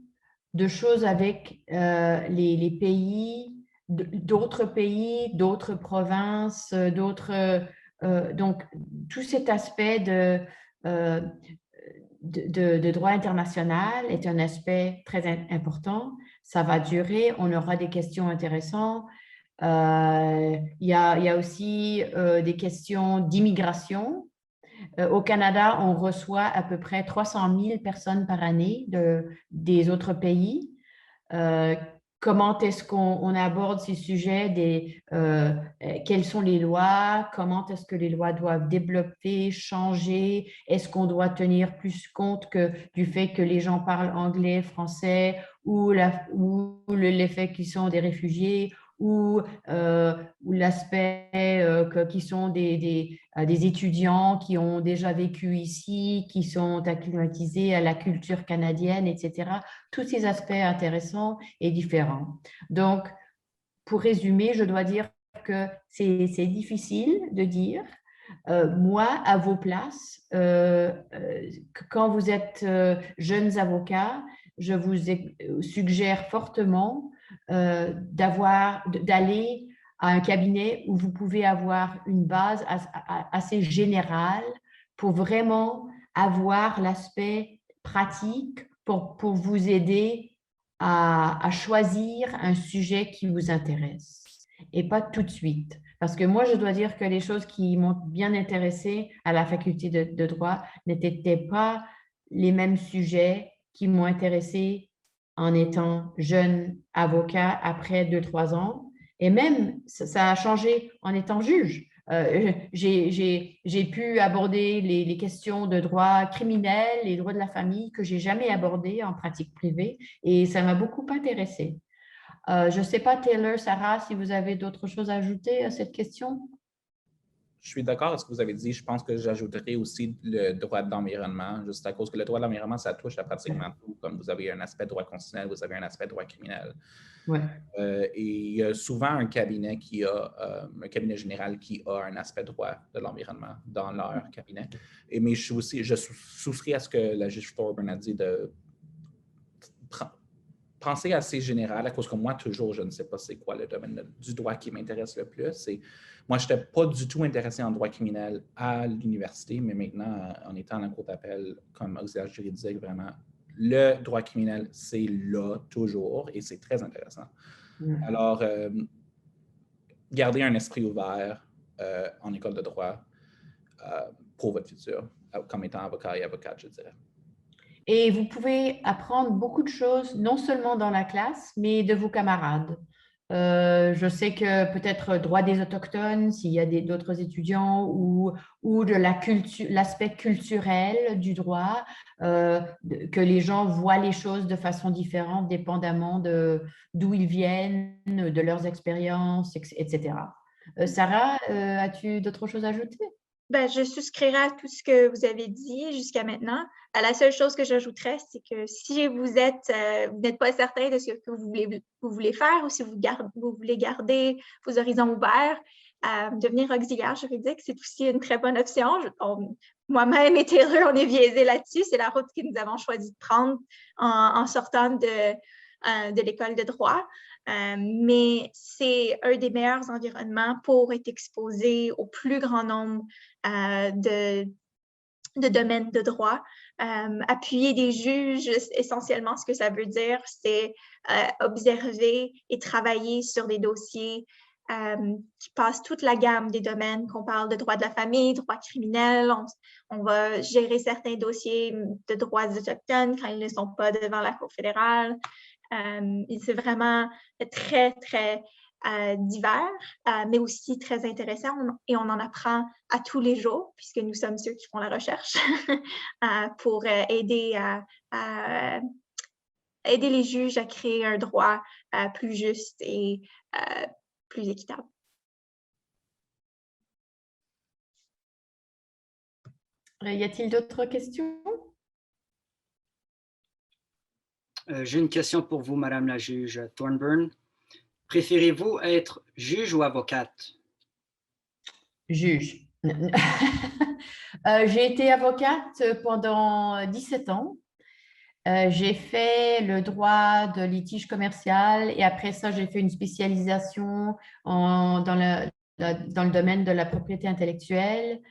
de choses avec les pays, d'autres pays, d'autres provinces, donc tout cet aspect de droit international est un aspect très important. Ça va durer, on aura des questions intéressantes. Il y a aussi des questions d'immigration. Au Canada, on reçoit à peu près 300 000 personnes par année des autres pays. Comment est-ce qu'on aborde ces sujets, quelles sont les lois, comment est-ce que les lois doivent développer, changer, est-ce qu'on doit tenir plus compte du fait que les gens parlent anglais, français ou l'effet qu'ils sont des réfugiés ou l'aspect qui sont des étudiants qui ont déjà vécu ici, qui sont acclimatisés à la culture canadienne, etc. Tous ces aspects intéressants et différents. Donc, pour résumer, je dois dire que c'est difficile de dire. Moi, à vos places, quand vous êtes jeunes avocats, je vous suggère fortement d'aller à un cabinet où vous pouvez avoir une base assez générale pour vraiment avoir l'aspect pratique pour vous aider à choisir un sujet qui vous intéresse et pas tout de suite. Parce que moi, je dois dire que les choses qui m'ont bien intéressée à la faculté de droit n'étaient pas les mêmes sujets qui m'ont intéressée en étant jeune avocat après 2-3 ans. Et même, ça a changé en étant juge. J'ai pu aborder les questions de droit criminel, les droits de la famille que je n'ai jamais abordées en pratique privée et ça m'a beaucoup intéressée. Je ne sais pas, Taylor, Sarah, si vous avez d'autres choses à ajouter à cette question? Je suis d'accord avec ce que vous avez dit. Je pense que j'ajouterai aussi le droit de l'environnement, juste à cause que le droit de l'environnement, ça touche à pratiquement tout. Comme vous avez un aspect droit constitutionnel, vous avez un aspect droit criminel. Ouais. Et il y a souvent un cabinet général qui a un aspect droit de l'environnement dans leur cabinet. Mais je souscris à ce que la juge Thorburn a dit de penser assez général, à cause que moi, toujours, je ne sais pas c'est quoi le domaine du droit qui m'intéresse le plus. Moi, je n'étais pas du tout intéressé en droit criminel à l'université, mais maintenant, en étant en cour d'appel comme auxiliaire juridique, vraiment, le droit criminel, c'est là toujours et c'est très intéressant. Alors, gardez un esprit ouvert en école de droit pour votre futur, comme étant avocat et avocate, je dirais. Et vous pouvez apprendre beaucoup de choses, non seulement dans la classe, mais de vos camarades. Je sais que peut-être droit des autochtones, s'il y a d'autres étudiants, ou de l'aspect culturel du droit, que les gens voient les choses de façon différente, dépendamment d'où ils viennent, de leurs expériences, etc. Sarah, as-tu d'autres choses à ajouter? Ben, je souscrirai à tout ce que vous avez dit jusqu'à maintenant. La seule chose que j'ajouterais, c'est que si vous n'êtes pas certain de ce que vous voulez faire ou si vous voulez garder vos horizons ouverts, devenir auxiliaire juridique, c'est aussi une très bonne option. Moi-même et Taylor, on est biaisés là-dessus. C'est la route que nous avons choisi de prendre en sortant de l'école de droit. Mais c'est un des meilleurs environnements pour être exposé au plus grand nombre de domaines de droit. Appuyer des juges, essentiellement, ce que ça veut dire, c'est observer et travailler sur des dossiers qui passent toute la gamme des domaines, qu'on parle de droit de la famille, droit criminel. On va gérer certains dossiers de droits autochtones quand ils ne sont pas devant la Cour fédérale. C'est vraiment très, très divers, mais aussi très intéressant et on en apprend à tous les jours puisque nous sommes ceux qui font la recherche pour aider les juges à créer un droit plus juste et plus équitable. Y a-t-il d'autres questions? J'ai une question pour vous, Madame la juge Thornburn. Préférez-vous être juge ou avocate? Juge. J'ai été avocate pendant 17 ans. J'ai fait le droit de litige commercial et après ça, j'ai fait une spécialisation dans le domaine de la propriété intellectuelle,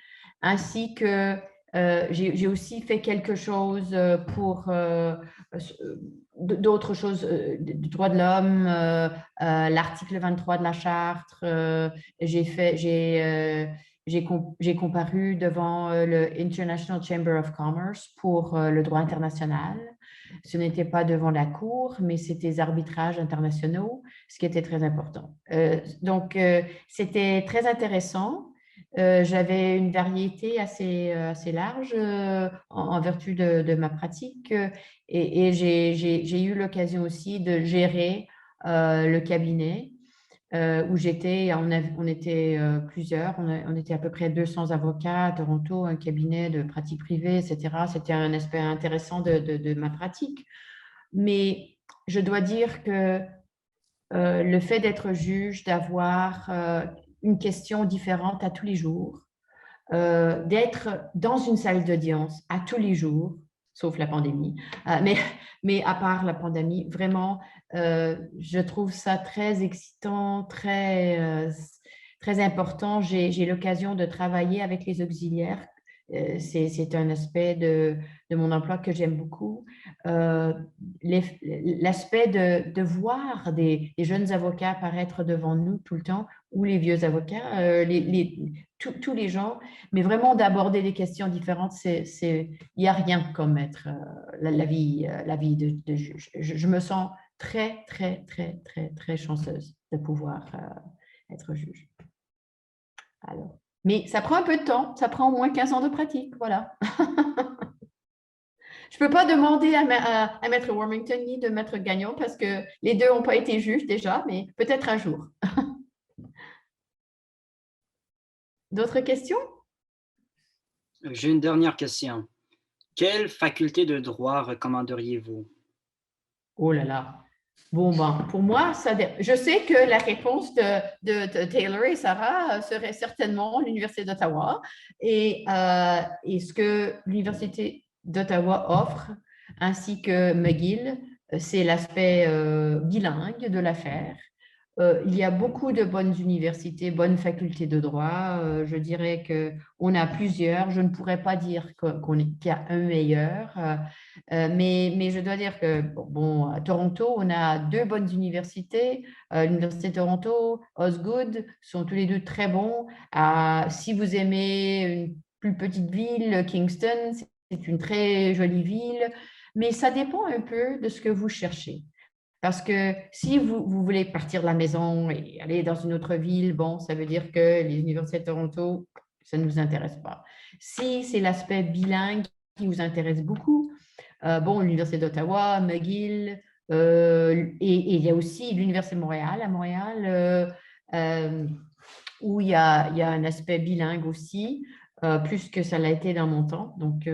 ainsi que j'ai aussi fait quelque chose pour d'autres choses, du droit de l'homme, l'article 23 de la charte. J'ai comparu devant le International Chamber of Commerce pour le droit international. Ce n'était pas devant la Cour, mais c'était des arbitrages internationaux, ce qui était très important. Donc, c'était très intéressant. J'avais une variété assez large en vertu de ma pratique et j'ai eu l'occasion aussi de gérer le cabinet où j'étais, on était plusieurs, on était à peu près 200 avocats à Toronto, un cabinet de pratique privée, etc. C'était un aspect intéressant de ma pratique. Mais je dois dire que le fait d'être juge, d'avoir une question différente à tous les jours, d'être dans une salle d'audience à tous les jours, sauf la pandémie, mais à part la pandémie, vraiment, je trouve ça très excitant, très important. J'ai l'occasion de travailler avec les auxiliaires. C'est un aspect de mon emploi que j'aime beaucoup. L'aspect de voir des jeunes avocats apparaître devant nous tout le temps, ou les vieux avocats, tous les gens, mais vraiment d'aborder des questions différentes, il n'y a rien comme être la vie de juge. Je me sens très, très, très, très, très chanceuse de pouvoir être juge. Alors, mais ça prend un peu de temps, ça prend au moins 15 ans de pratique, voilà. Je ne peux pas demander à Maître Wormington ni de Maître Gagnon parce que les deux n'ont pas été juges déjà, mais peut-être un jour. D'autres questions? J'ai une dernière question. Quelle faculté de droit recommanderiez-vous? Oh là là. Bon, ben, pour moi, je sais que la réponse de Taylor et Sarah serait certainement l'Université d'Ottawa et ce que l'Université d'Ottawa offre, ainsi que McGill, c'est l'aspect bilingue de l'affaire. il y a beaucoup de bonnes universités, bonnes facultés de droit. Je dirais qu'on a plusieurs. Je ne pourrais pas dire qu'il y a un meilleur, mais je dois dire que, bon, à Toronto, on a 2 bonnes universités. L'Université de Toronto, Osgood, sont tous les 2 très bons. Si vous aimez une plus petite ville, Kingston, c'est une très jolie ville, mais ça dépend un peu de ce que vous cherchez. Parce que si vous voulez partir de la maison et aller dans une autre ville, bon, ça veut dire que les universités de Toronto, ça ne nous intéresse pas. Si c'est l'aspect bilingue qui vous intéresse beaucoup, bon, l'Université d'Ottawa, McGill, et il y a aussi l'Université de Montréal, à Montréal, où il y a un aspect bilingue aussi, plus que ça l'a été dans mon temps. Donc,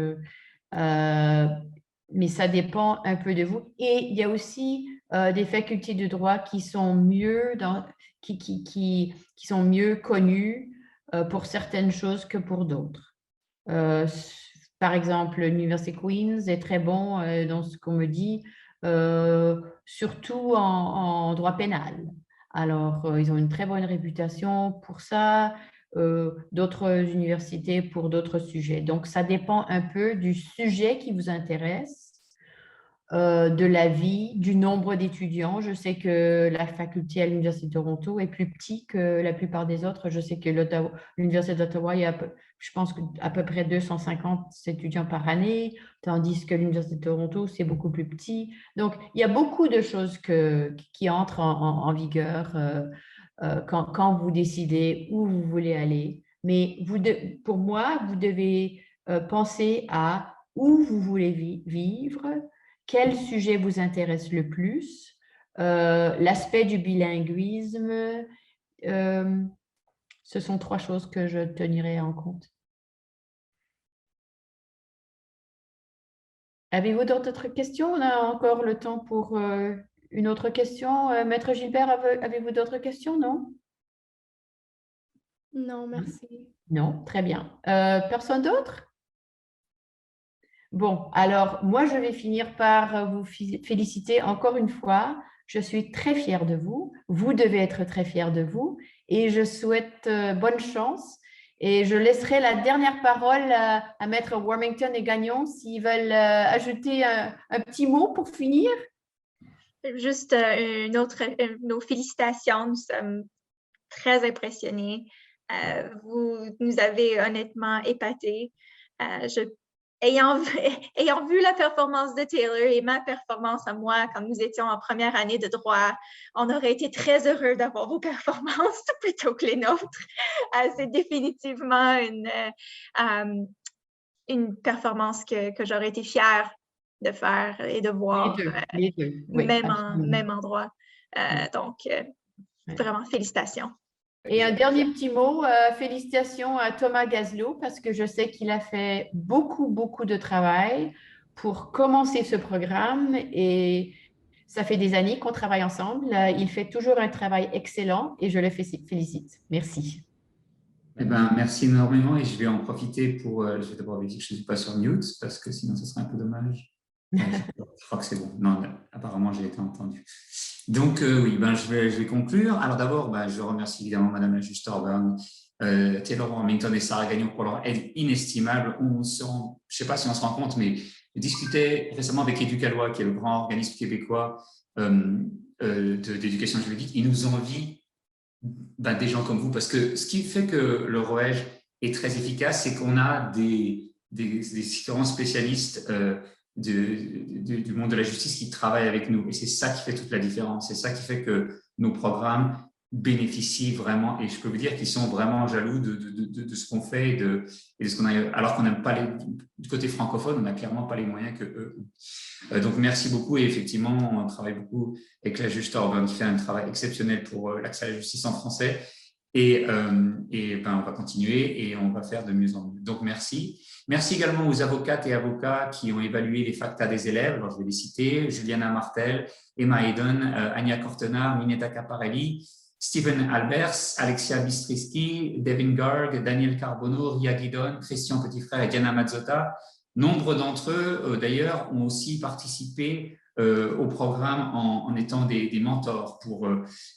mais ça dépend un peu de vous. Et il y a aussi des facultés de droit qui sont mieux, qui sont mieux connues pour certaines choses que pour d'autres. Par exemple, l'Université Queen's est très bon dans ce qu'on me dit, surtout en droit pénal. Alors, ils ont une très bonne réputation pour ça, d'autres universités pour d'autres sujets. Donc, ça dépend un peu du sujet qui vous intéresse, de la vie, du nombre d'étudiants. Je sais que la faculté à l'Université de Toronto est plus petite que la plupart des autres. Je sais que l'Université d'Ottawa, il y a, je pense, à peu près 250 étudiants par année, tandis que l'Université de Toronto, c'est beaucoup plus petit. Donc, il y a beaucoup de choses qui entrent en vigueur quand vous décidez où vous voulez aller. Mais pour moi, vous devez penser à où vous voulez vivre, quel sujet vous intéresse le plus, l'aspect du bilinguisme. Ce sont 3 choses que je tenirai en compte. Avez-vous d'autres questions? On a encore le temps pour une autre question. Maître Gilbert, avez-vous d'autres questions? Non? Non, merci. Non, très bien. Personne d'autre? Bon, alors moi, je vais finir par vous féliciter encore une fois. Je suis très fière de vous. Vous devez être très fiers de vous. Et je souhaite bonne chance. Et je laisserai la dernière parole à Maître Warmington et Gagnon s'ils veulent ajouter un petit mot pour finir. Juste nos félicitations. Nous sommes très impressionnés. Vous nous avez honnêtement épatés. Ayant vu la performance de Taylor et ma performance à moi quand nous étions en première année de droit, on aurait été très heureux d'avoir vos performances plutôt que les nôtres. C'est définitivement une performance que j'aurais été fière de faire et de voir, les deux. Oui, même en droit. Donc, vraiment, félicitations. Et un dernier petit mot, félicitations à Thomas Gazlo parce que je sais qu'il a fait beaucoup, beaucoup de travail pour commencer ce programme et ça fait des années qu'on travaille ensemble. Il fait toujours un travail excellent et je le félicite. Merci. Eh ben, merci énormément et je vais en profiter pour… je vais d'abord dire que je ne suis pas sur mute parce que sinon ce serait un peu dommage. Je crois que c'est bon. Non, apparemment, j'ai été entendu. Donc, oui, ben, je vais conclure. Alors d'abord, ben, je remercie évidemment Madame la juge Thorburn, Taylor Warmington et Sarah Gagnon pour leur aide inestimable. Je ne sais pas si on se rend compte, mais je discutais récemment avec Éducalois, qui est le grand organisme québécois d'éducation juridique. Ils nous envient des gens comme vous, parce que ce qui fait que le ROEJ est très efficace, c'est qu'on a des différents spécialistes du monde de la justice qui travaillent avec nous. Et c'est ça qui fait toute la différence. C'est ça qui fait que nos programmes bénéficient vraiment. Et je peux vous dire qu'ils sont vraiment jaloux de ce qu'on fait et de ce qu'on a. Alors qu'on n'aime pas du côté francophone, on n'a clairement pas les moyens que eux. Donc, merci beaucoup. Et effectivement, on travaille beaucoup avec la juge Thorburn qui fait un travail exceptionnel pour l'accès à la justice en français. Et ben, on va continuer et on va faire de mieux en mieux. Donc, merci. Merci également aux avocates et avocats qui ont évalué les factas des élèves. Alors, je vais les citer. Juliana Martel, Emma Hayden, Anya Cortenard, Minetta Caparelli, Stephen Albers, Alexia Bistriski, Devin Garg, Daniel Carbono, Ria Guidon, Christian Petitfrère et Diana Mazzotta. Nombre d'entre eux, d'ailleurs, ont aussi participé au programme en étant des mentors pour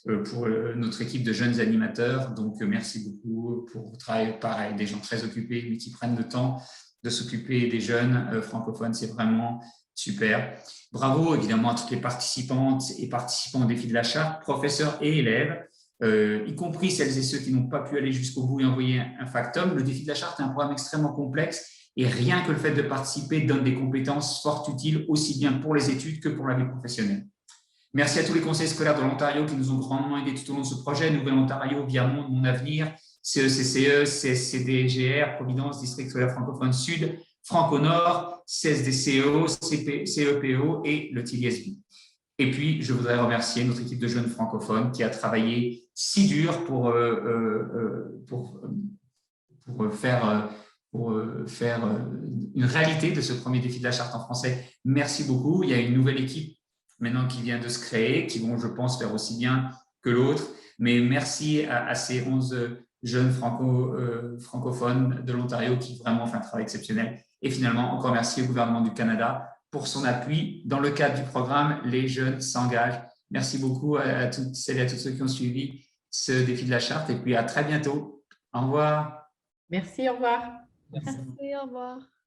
notre équipe de jeunes animateurs. Donc, merci beaucoup pour votre travail. Pareil, des gens très occupés, mais qui prennent le temps de s'occuper des jeunes francophones. C'est vraiment super. Bravo évidemment à toutes les participantes et participants au défi de la charte, professeurs et élèves, y compris celles et ceux qui n'ont pas pu aller jusqu'au bout et envoyer un factum. Le défi de la charte est un programme extrêmement complexe et rien que le fait de participer donne des compétences fort utiles aussi bien pour les études que pour la vie professionnelle. Merci à tous les conseils scolaires de l'Ontario qui nous ont grandement aidés tout au long de ce projet. Nouvelle-Ontario, Viamonde, Mon Avenir, CECCE, CSCDGR, Providence, District scolaire francophone Sud, Franco-Nord, CSDCEO, CEPO et le TDSB. Et puis, je voudrais remercier notre équipe de jeunes francophones qui a travaillé si dur pour faire une réalité de ce premier défi de la charte en français. Merci beaucoup. Il y a une nouvelle équipe maintenant qui vient de se créer, qui vont, je pense, faire aussi bien que l'autre. Mais merci à ces 11 jeunes francophones de l'Ontario qui vraiment font un travail exceptionnel. Et finalement, encore merci au gouvernement du Canada pour son appui dans le cadre du programme Les Jeunes s'engagent. Merci beaucoup à toutes celles et à tous ceux qui ont suivi ce défi de la charte et puis à très bientôt. Au revoir. Merci, au revoir. Merci, au revoir.